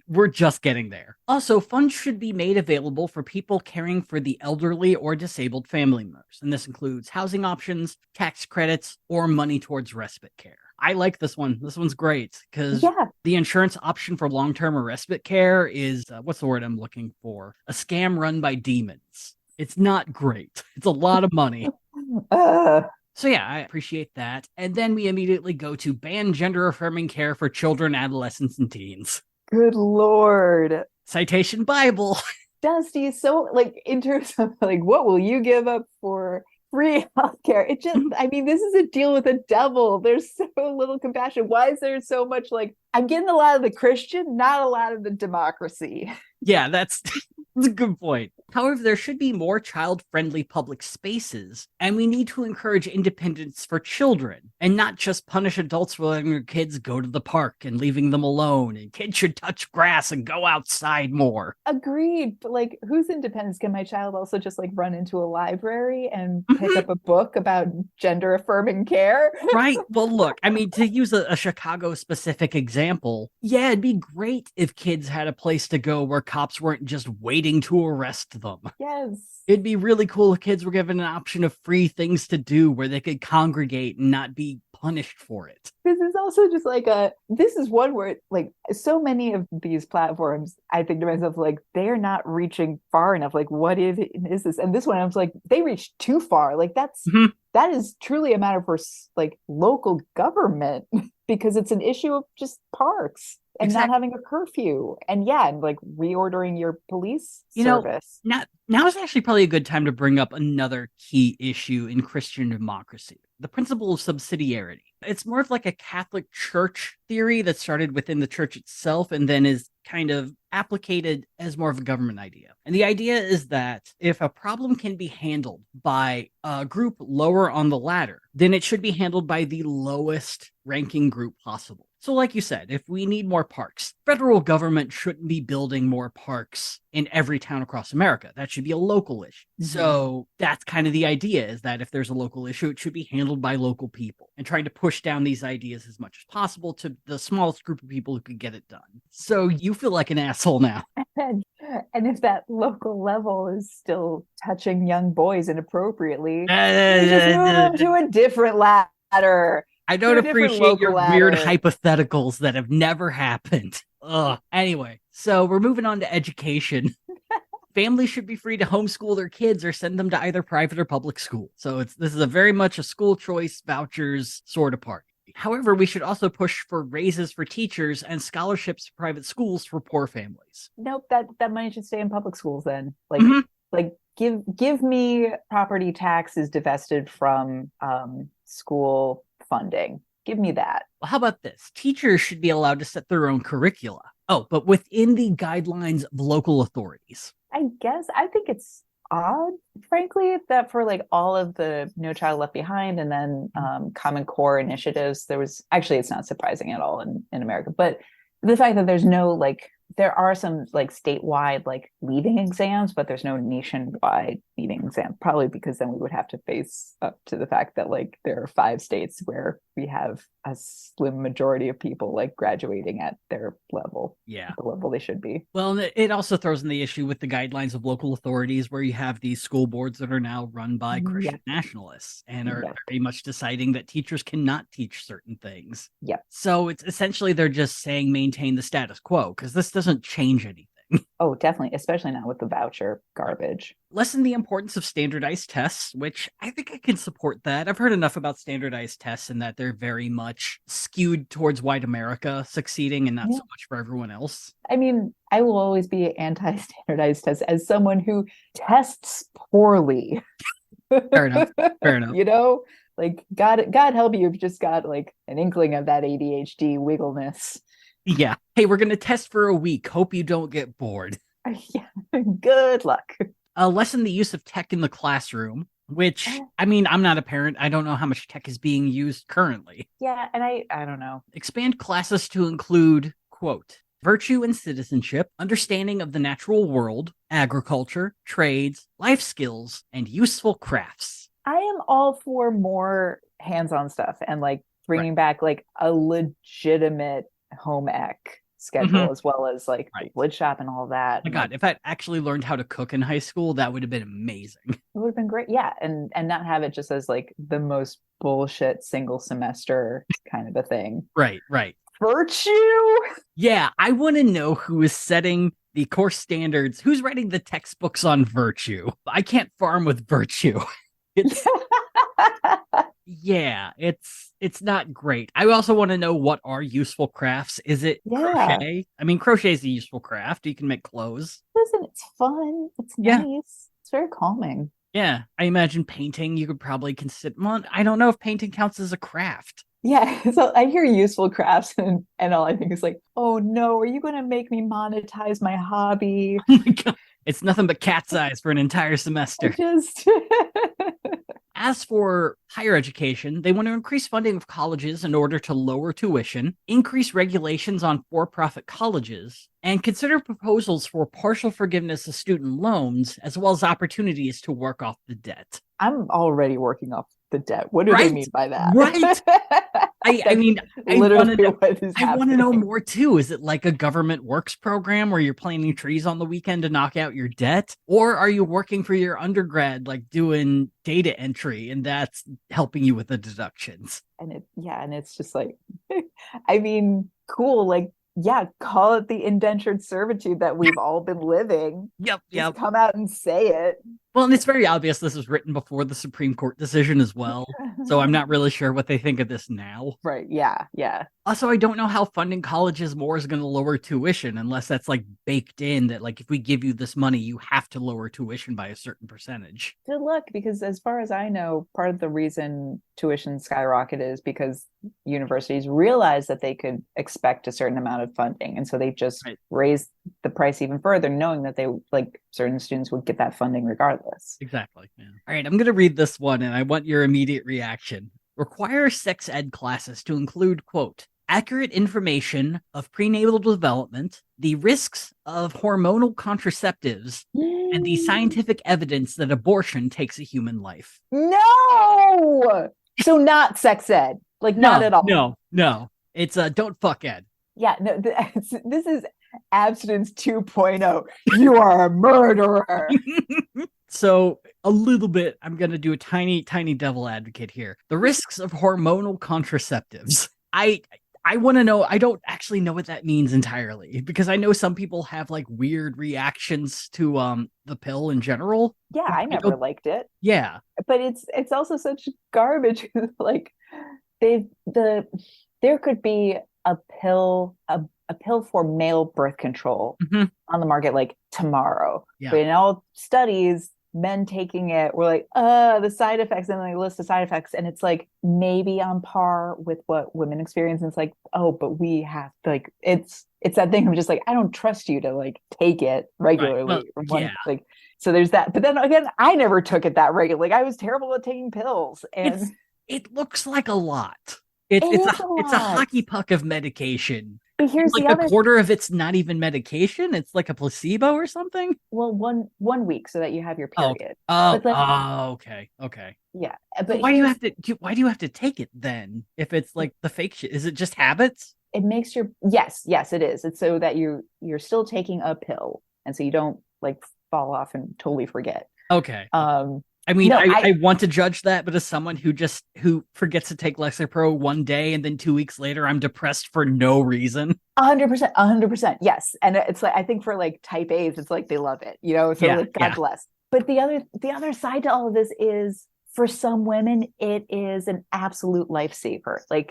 we're just getting there. Also, funds should be made available for people caring for the elderly or disabled family members. And this includes housing options, tax credits, or money towards respite care. I like this one. This one's great because the insurance option for long-term or respite care is, what's the word I'm looking for? A scam run by demons. It's not great. It's a lot of money. So yeah, I appreciate that. And then we immediately go to ban gender-affirming care for children, adolescents, and teens. Good Lord. Citation Bible. Dusty, so like in terms of like what will you give up for free healthcare? It just, I mean, this is a deal with the devil. There's so little compassion. Why is there so much like I'm getting a lot of the Christian, not a lot of the democracy? Yeah, that's a good point. However, there should be more child-friendly public spaces, and we need to encourage independence for children and not just punish adults for letting their kids go to the park and leaving them alone. And kids should touch grass and go outside more. Agreed. But like, whose independence can my child also just like run into a library and pick Mhm. up a book about gender affirming care? Right. Well, look, I mean, to use a Chicago specific example, yeah, it'd be great if kids had a place to go where cops weren't just waiting to arrest them. Yes. It'd be really cool if kids were given an option of free things to do where they could congregate and not be punished for it. This is also just like this is one where like so many of these platforms, I think to myself, like, they are not reaching far enough. Like, what is this? And this one, I was like, they reached too far. Like, Mhm. that is truly a matter for like local government because it's an issue of just parks and not Exactly. having a curfew. And yeah, and like reordering your police You know, service. now is actually probably a good time to bring up another key issue in Christian democracy, the principle of subsidiarity. It's more of like a Catholic Church theory that started within the church itself and then is kind of applicated as more of a government idea. And the idea is that if a problem can be handled by a group lower on the ladder, then it should be handled by the lowest ranking group possible. So like you said, if we need more parks, federal government shouldn't be building more parks in every town across America. That should be a local issue. Mhm. So that's kind of the idea, is that if there's a local issue, it should be handled by local people and trying to push down these ideas as much as possible to the smallest group of people who could get it done. So you feel like an asshole now. And if that local level is still touching young boys inappropriately, you just move I them to a different ladder. don't To a different appreciate your local weird ladder. hypotheticals that have never happened. Ugh. Anyway, so we're moving on to education. Families should be free to homeschool their kids or send them to either private or public school. So this is a very much a school choice vouchers sort of party. However, we should also push for raises for teachers and scholarships to private schools for poor families. Nope, that money should stay in public schools then. Mhm. Like give me property taxes divested from school funding. Give me that. Well, how about this? Teachers should be allowed to set their own curricula. Oh, but within the guidelines of local authorities. I guess I think it's odd, frankly, that for like all of the No Child Left Behind and then Common Core initiatives, there was actually, it's not surprising at all in America, but the fact that there's no like, there are some like statewide like leaving exams, but there's no nationwide leaving exam, probably because then we would have to face up to the fact that like there are 5 states where we have a slim majority of people like graduating at their level, Yeah. the level they should be. Well, it also throws in the issue with the guidelines of local authorities where you have these school boards that are now run by Christian nationalists and are very much deciding that teachers cannot teach certain things. Yep. So it's essentially they're just saying maintain the status quo because this doesn't change anything. Oh, definitely, especially not with the voucher garbage. Lessen the importance of standardized tests, which I think I can support that. I've heard enough about standardized tests and that they're very much skewed towards white America succeeding and not so much for everyone else. I mean, I will always be anti-standardized tests as someone who tests poorly. Fair enough. Fair enough. You know, like God help you, you've just got like an inkling of that ADHD wiggleness. Yeah. Hey, we're going to test for a week. Hope you don't get bored. Yeah. Good luck. Lessen the use of tech in the classroom, which, I mean, I'm not a parent. I don't know how much tech is being used currently. Yeah. And I don't know. Expand classes to include, quote, virtue and citizenship, understanding of the natural world, agriculture, trades, life skills, and useful crafts. I am all for more hands-on stuff and like bringing back like a legitimate home ec schedule as well as like wood shop and all that. Oh my God, if I actually learned how to cook in high school, that would have been amazing. It would have been great. Yeah. And not have it just as like the most bullshit single semester kind of a thing. Right. Virtue. Yeah, I want to know who is setting the course standards, who's writing the textbooks on virtue. I can't farm with virtue. yeah, it's not great. I also want to know, what are useful crafts? Is it Yeah. crochet? I mean, crochet is a useful craft. You can make clothes. Listen, it's fun. It's Yeah, nice. It's very calming. yeah. I imagine painting you could probably consider. Well, I don't know if painting counts as a craft. Yeah. So I hear useful crafts and all I think is like, oh no, are you going to make me monetize my hobby? Oh my god, it's nothing but cat's eyes for an entire I semester. just As for higher education, they want to increase funding of colleges in order to lower tuition, increase regulations on for profit colleges, and consider proposals for partial forgiveness of student loans, as well as opportunities to work off the debt. I'm already working off the debt. What do they Right? mean by that? Right. I That's mean, I want literally to know. what is I want to know happening. more too. Is it like a government works program where you're planting trees on the weekend to knock out your debt? Or are you working for your undergrad, like doing data entry, and that's helping you with the deductions? And and it's just like, I mean, cool. Like, yeah, call it the indentured servitude that we've all been living. Yep, Just yep. come out and say it. Well, and it's very obvious this was written before the Supreme Court decision as well. So I'm not really sure what they think of this now. Right. Yeah. Yeah. Also, I don't know how funding colleges more is going to lower tuition unless that's like baked in that, like, if we give you this money, you have to lower tuition by a certain percentage. Good luck, because as far as I know, part of the reason tuition skyrocketed is because universities realized that they could expect a certain amount of funding. And so they just Right. raised the price even further, knowing that they like certain students would get that funding regardless. Exactly. Yeah. All right, I'm going to read this one and I want your immediate reaction. Require sex ed classes to include, quote, accurate information of prenatal development, the risks of hormonal contraceptives, and the scientific evidence that abortion takes a human life. No. So not sex ed, like not No, at all. no, no. It's don't fuck ed. Yeah, no, this is abstinence 2.0. You are a murderer. So a little bit, I'm going to do a tiny, tiny devil advocate here. The risks of hormonal contraceptives. I want to know. I don't actually know what that means entirely, because I know some people have like weird reactions to the pill in general. Yeah, I never liked it. Yeah. But it's also such garbage. Like there could be a pill for male birth control on the market like tomorrow. Yeah. But in all studies, men taking it were like, the side effects, and then they list the side effects, and it's like maybe on par with what women experience. And it's like, oh, but we have like it's that thing of just like, I don't trust you to like take it regularly. Right. Well, yeah. Like, so there's that. But then again, I never took it that regularly. Like I was terrible at taking pills, and it looks like a lot. It's a hockey puck of medication. But here's like the other, a quarter of it's not even medication. It's like a placebo or something. Well, one week so that you have your period. Okay. Yeah, but why do you have to take it then? If it's like the fake shit, is it just habits? It makes your yes, it is. It's so that you're still taking a pill, and so you don't like fall off and totally forget. Okay. I mean, no, I want to judge that, but as someone who forgets to take Lexapro one day and then 2 weeks later I'm depressed for no reason. 100%, yes. And it's like, I think for like type A's, it's like they love it, so like, God bless. But the other side to all of this is, for some women, it is an absolute lifesaver. Like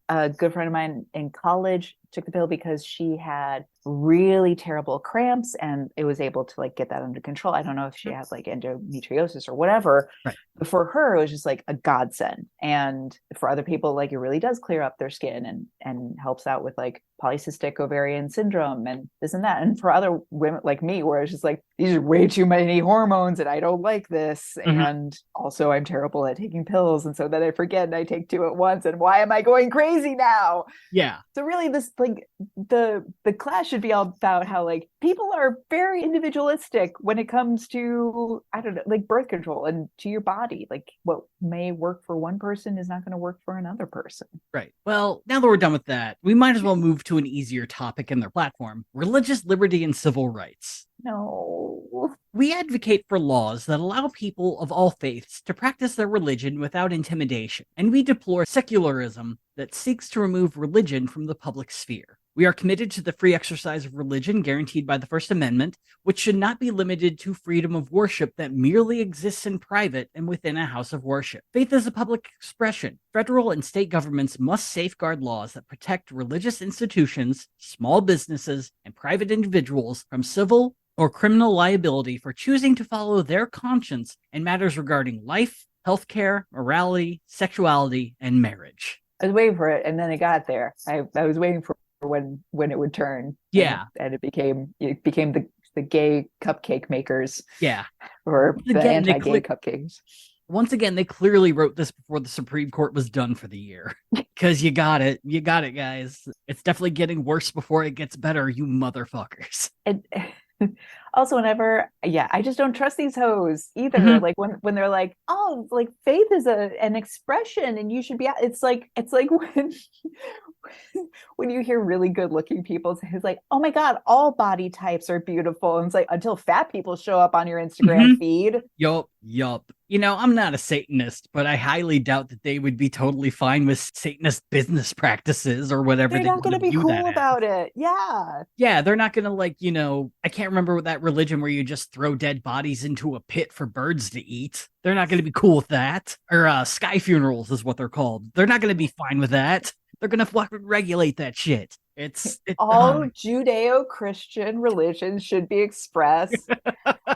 a good friend of mine in college took the pill because she had really terrible cramps, and it was able to like get that under control. I don't know if she has like endometriosis or whatever, right. But for her, it was just like a godsend. And for other people, like it really does clear up their skin and helps out with like polycystic ovarian syndrome and this and that. And for other women like me, where it's just like, these are way too many hormones and I don't like this. And also I'm terrible at taking pills. And so then I forget and I take two at once. And why am I going crazy now? Yeah. So really this like the class should be all about how like people are very individualistic when it comes to, I don't know, like birth control and to your body. Like what may work for one person is not going to work for another person. Right. Well, now that we're done with that, we might as well move to an easier topic in their platform: religious liberty and civil rights. No. We advocate for laws that allow people of all faiths to practice their religion without intimidation, and we deplore secularism that seeks to remove religion from the public sphere. We are committed to the free exercise of religion guaranteed by the First Amendment, which should not be limited to freedom of worship that merely exists in private and within a house of worship. Faith is a public expression. Federal and state governments must safeguard laws that protect religious institutions, small businesses, and private individuals from civil or criminal liability for choosing to follow their conscience in matters regarding life, healthcare, morality, sexuality, and marriage. I was waiting for it, and then it got there. I was waiting for when it would turn. Yeah, and it became the gay cupcake makers. Yeah, or the again, anti-gay cupcakes. Once again, they clearly wrote this before the Supreme Court was done for the year. Because you got it, guys. It's definitely getting worse before it gets better, you motherfuckers. And also, I just don't trust these hoes either. Mhm. Like when they're like, oh, like faith is an expression, and you should be. It's like when you hear really good looking people say, it's like, oh my god, all body types are beautiful, and it's like until fat people show up on your Instagram feed. Yup. You know, I'm not a Satanist, but I highly doubt that they would be totally fine with Satanist business practices or whatever. They're not going to be cool about it. Yeah, they're not going to, like, you know, I can't remember what that religion where you just throw dead bodies into a pit for birds to eat. They're not going to be cool with that. Or sky funerals is what they're called. They're not going to be fine with that. They're going to fucking regulate that shit. It's all Judeo-Christian religions should be expressed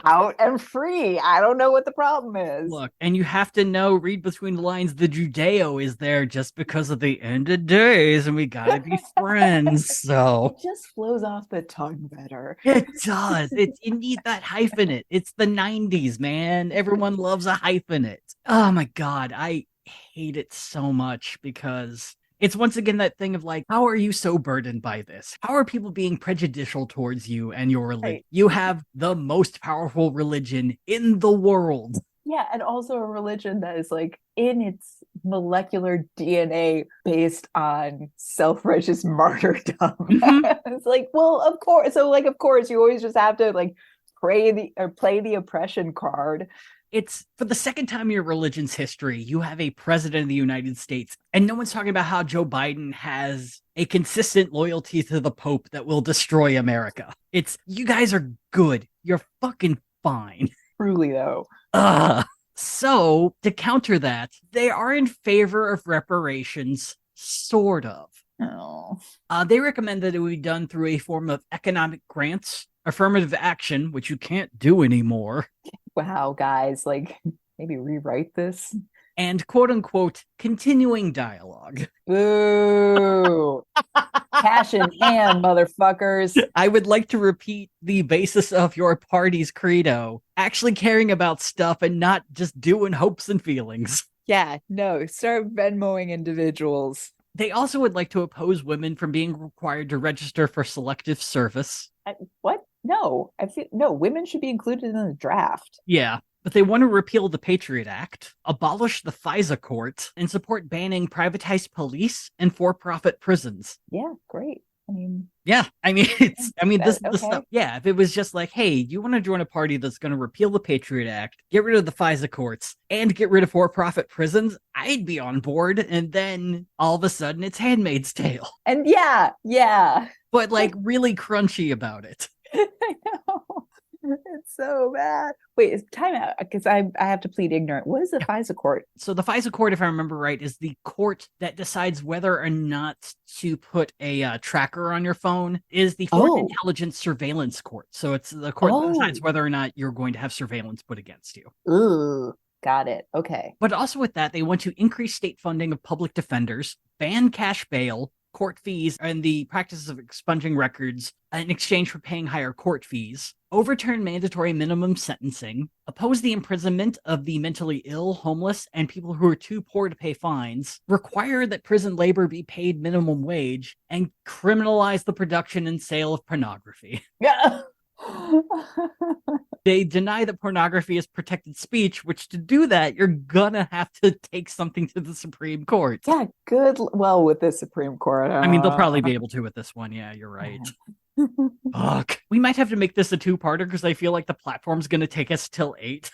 out and free. I don't know what the problem is. Look, and you have to read between the lines, the Judeo is there just because of the end of days, and we gotta be friends. So it just flows off the tongue better. It does. You need that hyphenate. It's the 90s, man. Everyone loves a hyphenate. Oh my god, I hate it so much because it's once again that thing of like, how are you so burdened by this? How are people being prejudicial towards you and your religion? Right. You have the most powerful religion in the world. Yeah, and also a religion that is like in its molecular DNA based on self-righteous martyrdom. It's like, well, of course. So like, of course, you always just have to like play the oppression card. It's for the second time in your religion's history, you have a president of the United States, and no one's talking about how Joe Biden has a consistent loyalty to the Pope that will destroy America. It's, you guys are good. You're fucking fine. Truly, though. So, to counter that, they are in favor of reparations, sort of. Oh. They recommend that it would be done through a form of economic grants, affirmative action, which you can't do anymore. Wow, guys, like, maybe rewrite this. And quote-unquote continuing dialogue. Ooh. Cash in hand, motherfuckers. I would like to repeat the basis of your party's credo. Actually caring about stuff and not just doing hopes and feelings. Yeah, no, start Venmoing individuals. They also would like to oppose women from being required to register for selective service. What? No, no, women should be included in the draft. Yeah, but they want to repeal the Patriot Act, abolish the FISA court, and support banning privatized police and for-profit prisons. Yeah, great. This is the stuff. Yeah, if it was just like, hey, you want to join a party that's going to repeal the Patriot Act, get rid of the FISA courts, and get rid of for-profit prisons, I'd be on board. And then all of a sudden, it's Handmaid's Tale. And yeah. But like really crunchy about it. I know. It's so bad. Wait, time out, because I have to plead ignorant. What is the FISA court? So the FISA court, if I remember right, is the court that decides whether or not to put a tracker on your phone. Is the Foreign Intelligence Surveillance Court. So it's the court that decides whether or not you're going to have surveillance put against you. Ooh, got it. Okay. But also with that, they want to increase state funding of public defenders, ban cash bail, court fees, and the practices of expunging records in exchange for paying higher court fees, overturn mandatory minimum sentencing, oppose the imprisonment of the mentally ill, homeless, and people who are too poor to pay fines, require that prison labor be paid minimum wage, and criminalize the production and sale of pornography. Yeah. They deny that pornography is protected speech, which to do that, you're gonna have to take something to the Supreme Court. Yeah, good. Well, with the Supreme Court. I mean, they'll probably be able to with this one. Yeah, you're right. Fuck. We might have to make this a two-parter because I feel like the platform's gonna take us till 8.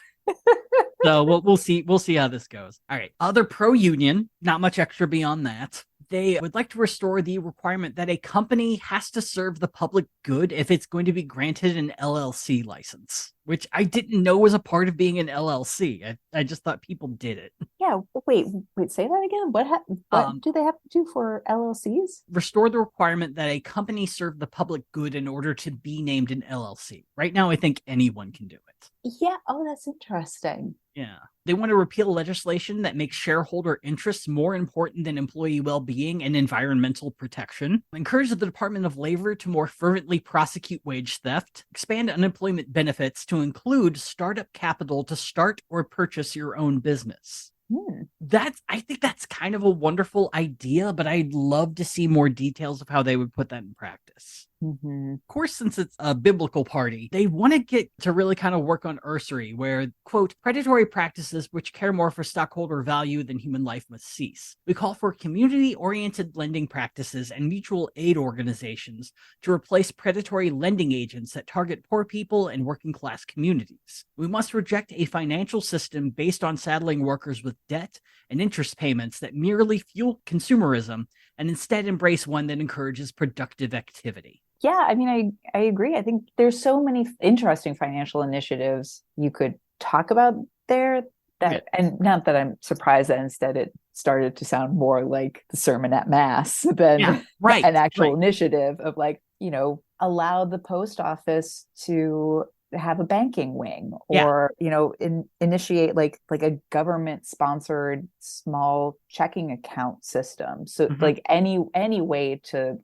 So we'll see how this goes. All right. Other pro-union, not much extra beyond that. They would like to restore the requirement that a company has to serve the public good if it's going to be granted an LLC license, which I didn't know was a part of being an LLC. I just thought people did it. Yeah, wait, say that again. What do they have to do for LLCs? Restore the requirement that a company serve the public good in order to be named an LLC. Right now, I think anyone can do it. Yeah. Oh, that's interesting. Yeah. They want to repeal legislation that makes shareholder interests more important than employee well-being and environmental protection. Encourage the Department of Labor to more fervently prosecute wage theft. Expand unemployment benefits to include startup capital to start or purchase your own business. I think that's kind of a wonderful idea, but I'd love to see more details of how they would put that in practice. Mm-hmm. Of course, since it's a biblical party, they want to get to really kind of work on usury, where, quote, predatory practices which care more for stockholder value than human life must cease. We call for community-oriented lending practices and mutual aid organizations to replace predatory lending agents that target poor people and working-class communities. We must reject a financial system based on saddling workers with debt and interest payments that merely fuel consumerism, and instead embrace one that encourages productive activity. Yeah, I mean, I agree. I think there's so many interesting financial initiatives you could talk about there and not that I'm surprised that instead it started to sound more like the sermon at mass than an actual initiative of allow the post office to have a banking wing or initiate like a government sponsored small checking account system. So any way to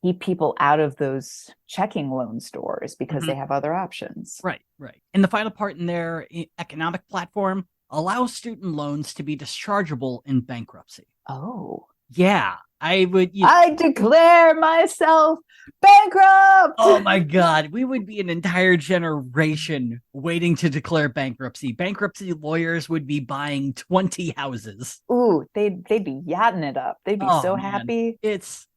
keep people out of those checking loan stores because they have other options. Right. And the final part in their economic platform allows student loans to be dischargeable in bankruptcy. Oh. Yeah. I declare myself bankrupt. Oh my God. We would be an entire generation waiting to declare bankruptcy. Bankruptcy lawyers would be buying 20 houses. Ooh, they'd be yachting it up. They'd be so happy.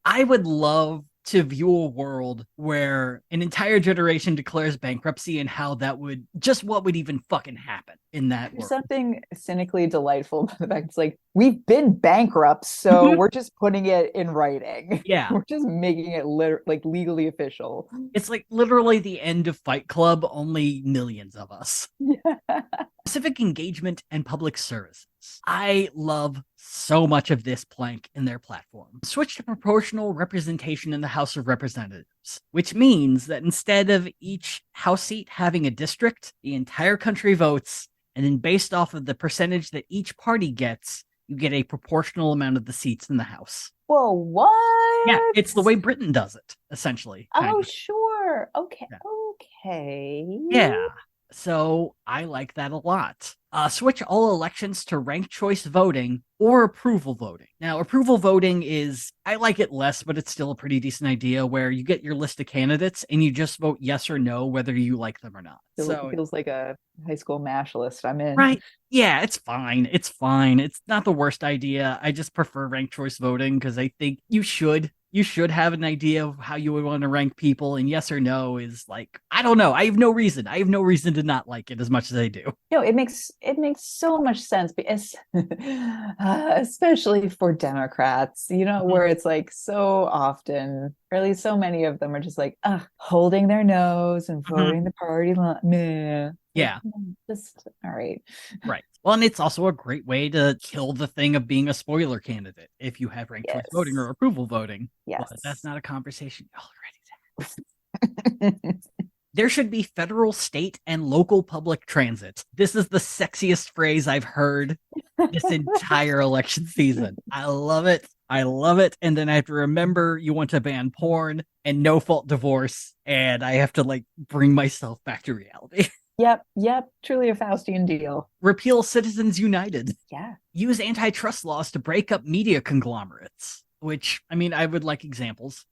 I would love to view a world where an entire generation declares bankruptcy and how that would what would even fucking happen in that world. Something cynically delightful about the fact it's like, we've been bankrupt, so we're just putting it in writing. Yeah. We're just making it legally official. It's like literally the end of Fight Club, only millions of us. Yeah. Civic engagement and public services. I love so much of this plank in their platform. Switch to proportional representation in the House of Representatives, which means that instead of each House seat having a district, the entire country votes, and then based off of the percentage that each party gets, you get a proportional amount of the seats in the House. Whoa, what? Yeah, it's the way Britain does it, essentially. Oh, sure. Okay. Yeah. Okay. Yeah. So I like that a lot. Switch all elections to ranked choice voting or approval voting. Now, approval voting I like it less, but it's still a pretty decent idea where you get your list of candidates and you just vote yes or no, whether you like them or not. So it feels like a high school MASH list. I'm in. Right. Yeah, it's fine. It's fine. It's not the worst idea. I just prefer ranked choice voting because I think you should have an idea of how you would want to rank people, and yes or no is I don't know. I have no reason to not like it as much as I do. No, it makes so much sense because especially for Democrats, where it's so often, or at least so many of them are just holding their nose and voting the party line. Yeah. Just all right. Right. Well, and it's also a great way to kill the thing of being a spoiler candidate if you have ranked choice voting or approval voting. Yes. But that's not a conversation y'all are ready to have. There should be federal, state, and local public transit. This is the sexiest phrase I've heard this entire election season. I love it. And then I have to remember you want to ban porn and no-fault divorce, and I have to bring myself back to reality. Yep. Truly a Faustian deal. Repeal Citizens United. Yeah. Use antitrust laws to break up media conglomerates, which, I would like examples.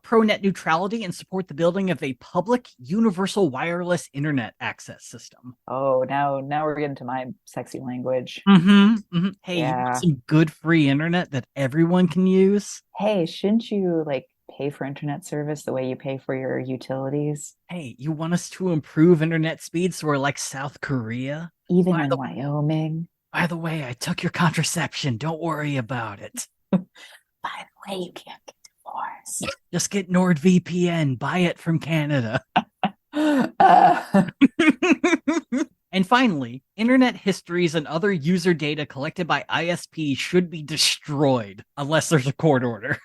Pro net neutrality and support the building of a public universal wireless internet access system. Oh, now we're getting to my sexy language. Hey, you want some good free internet that everyone can use? Hey, shouldn't you pay for internet service the way you pay for your utilities? Hey, you want us to improve internet speeds so we're like South Korea? Even in Wyoming? By the way, I took your contraception. Don't worry about it. By the way, you can't get divorced. Just get NordVPN, buy it from Canada. Uh, And finally, internet histories and other user data collected by ISPs should be destroyed unless there's a court order.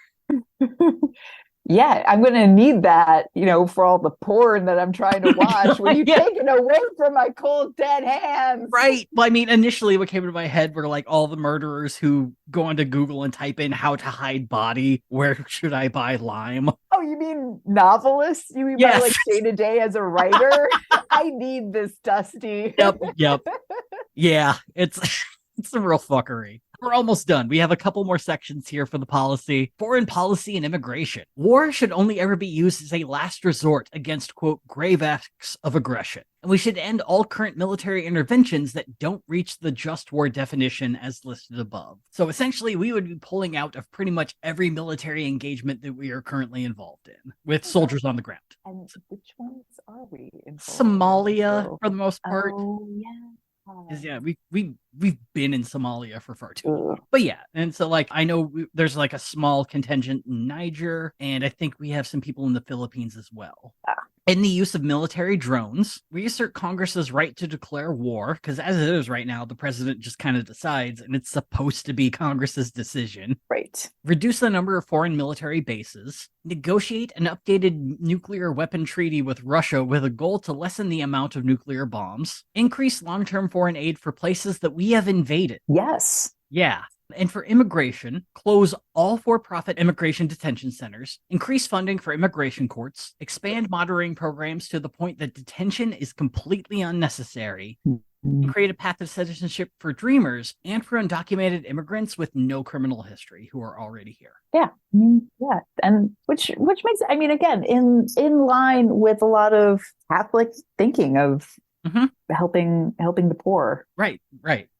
yeah, I'm going to need that, for all the porn that I'm trying to watch when you Yeah. take it away from my cold, dead hands. Right. Well, I mean, initially what came into my head were like all the murderers who go onto Google and type in how to hide body, where should I buy lime? Oh, you mean novelists? You mean by Yes. like day to day as a writer? I need this, Dusty. Yep. Yeah, it's it's some real fuckery. We're almost done. We have a couple more sections here for the policy. Foreign policy and immigration. War should only ever be used as a last resort against, quote, grave acts of aggression. And we should end all current military interventions that don't reach the just war definition as listed above. So essentially, we would be pulling out of pretty much every military engagement that we are currently involved in with soldiers on the ground. And which ones are we in? Somalia, for the most part. Oh, yeah. Yeah, we've been in Somalia for far too long. But yeah, and so like I know there's like a small contingent in Niger, and I think we have some people in the Philippines as well. In the use of military drones, we assert Congress's right to declare war, because as it is right now, the president just kind of decides, and it's supposed to be Congress's decision. Right. Reduce the number of foreign military bases, negotiate an updated nuclear weapon treaty with Russia with a goal to lessen the amount of nuclear bombs, increase long-term foreign aid for places that we have invaded. Yes. Yeah. And for immigration, close all for-profit immigration detention centers, increase funding for immigration courts, expand monitoring programs to the point that detention is completely unnecessary, and create a path of citizenship for dreamers and for undocumented immigrants with no criminal history who are already here. Yeah. Yeah. And which makes, I mean, again, in line with a lot of Catholic thinking of helping the poor. Right.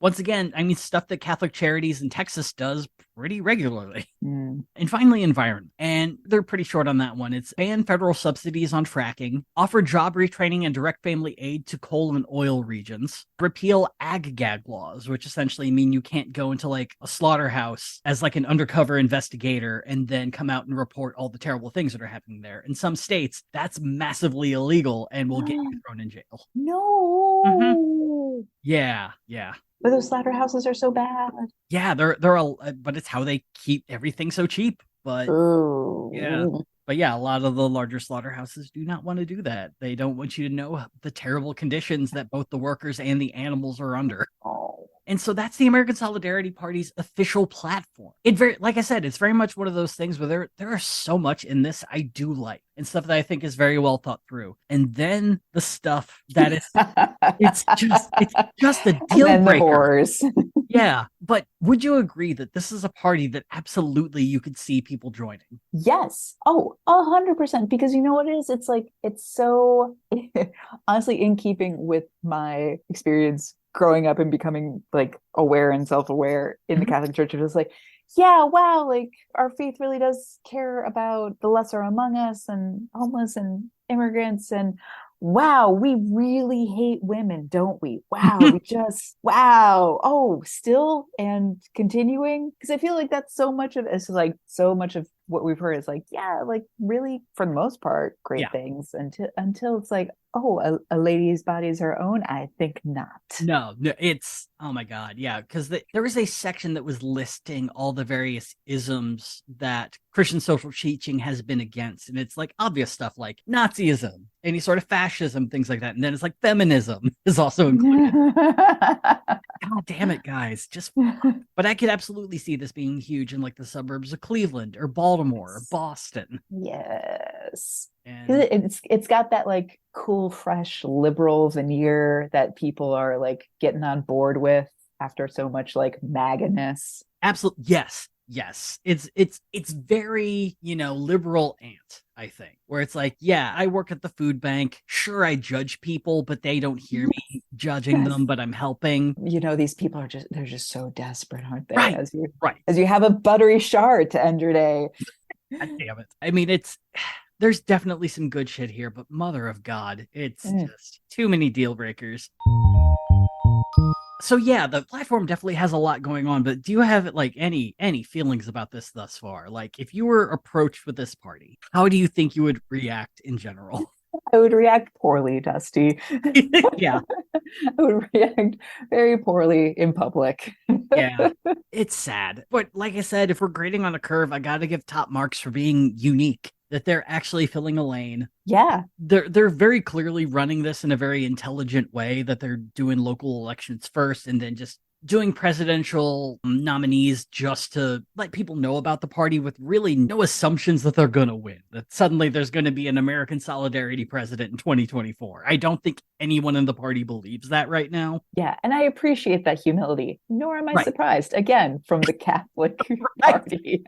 Once again, I mean, stuff that Catholic Charities in Texas does pretty regularly. And finally, environment. And they're pretty short on that one. It's ban federal subsidies on fracking, offer job retraining and direct family aid to coal and oil regions, repeal ag-gag laws, which essentially mean you can't go into like a slaughterhouse as like an undercover investigator and then come out and report all the terrible things that are happening there. In some states, that's massively illegal and will get you thrown in jail. No. Yeah. But those slaughterhouses are so bad. Yeah, they're all, but it's how they keep everything so cheap. But yeah, a lot of the larger slaughterhouses do not want to do that. They don't want you to know the terrible conditions that both the workers and the animals are under. And so that's the American Solidarity Party's official platform. Like I said, it's very much one of those things where there is so much in this I do like, and stuff that I think is very well thought through. And then the stuff that is, it's just a deal breaker. Yeah, but would you agree that this is a party that absolutely you could see people joining? Yes. Oh, 100%. Because you know what it is? It's like, it's so honestly in keeping with my experience growing up and becoming like aware and self-aware in the Catholic Church. It was like, yeah, wow, like our faith really does care about the lesser among us and homeless and immigrants, and wow, we really hate women, don't we? Wow, wow. Oh, still and continuing, because I feel like that's so much of what we've heard is like, yeah, like really for the most part great things until it's like, oh, a lady's body is her own. I think not. No, it's, oh my God. Yeah. Because there was a section that was listing all the various isms that Christian social teaching has been against. And it's like obvious stuff like Nazism, any sort of fascism, things like that. And then it's like feminism is also included. God damn it, guys. But I could absolutely see this being huge in like the suburbs of Cleveland or Baltimore or Boston. Yes. And it's got that like cool, fresh liberal veneer that people are like getting on board with after so much like MAGA-ness. Absolutely. Yes. It's very, liberal ant, I think, where it's like, yeah, I work at the food bank. Sure, I judge people, but they don't hear me judging them, but I'm helping. These people they're just so desperate, aren't they? Right. As you have a buttery shard to end your day. God damn it. I mean, there's definitely some good shit here, but mother of God, it's just too many deal breakers. So yeah, the platform definitely has a lot going on, but do you have like any feelings about this thus far? Like if you were approached with this party, how do you think you would react in general? I would react poorly, Dusty. Yeah. I would react very poorly in public. Yeah, it's sad. But like I said, if we're grading on a curve, I got to give top marks for being unique, that they're actually filling a lane. Yeah. They're very clearly running this in a very intelligent way, that they're doing local elections first and then just doing presidential nominees just to let people know about the party with really no assumptions that they're going to win. That suddenly there's going to be an American Solidarity president in 2024. I don't think anyone in the party believes that right now. Yeah. And I appreciate that humility, nor am I Right. surprised, again, from the Catholic Right. Party.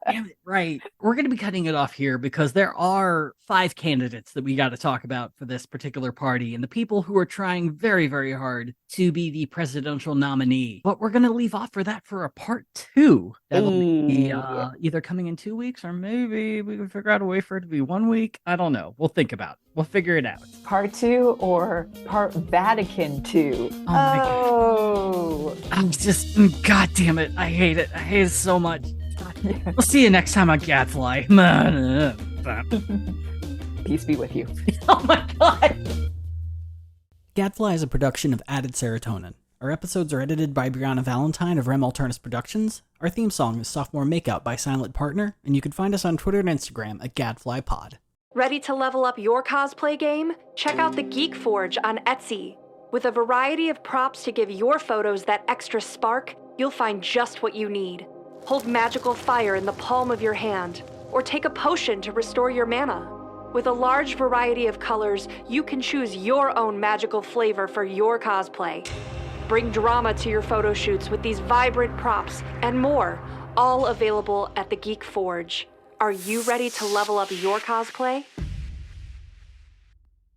Damn it, right. We're going to be cutting it off here because there are 5 candidates that we got to talk about for this particular party and the people who are trying very, very hard to be the presidential nominee. But we're going to leave off for that for a part 2. That'll be either coming in 2 weeks or maybe we can figure out a way for it to be 1 week. I don't know. We'll think about it. We'll figure it out. Part 2 or part Vatican 2? Oh, my God. I'm just, God damn it. I hate it. I hate it so much. Yeah. We'll see you next time on Gadfly. Peace be with you. Oh my God. Gadfly is a production of Added Serotonin. Our episodes are edited by Brianna Valentine of Rem Alternus Productions. Our theme song is Sophomore Makeout by Silent Partner, and you can find us on Twitter and Instagram at GadflyPod. Ready to level up your cosplay game? Check out the Geek Forge on Etsy. With a variety of props to give your photos that extra spark, you'll find just what you need. Hold magical fire in the palm of your hand, or take a potion to restore your mana. With a large variety of colors, you can choose your own magical flavor for your cosplay. Bring drama to your photo shoots with these vibrant props and more, all available at the Geek Forge. Are you ready to level up your cosplay?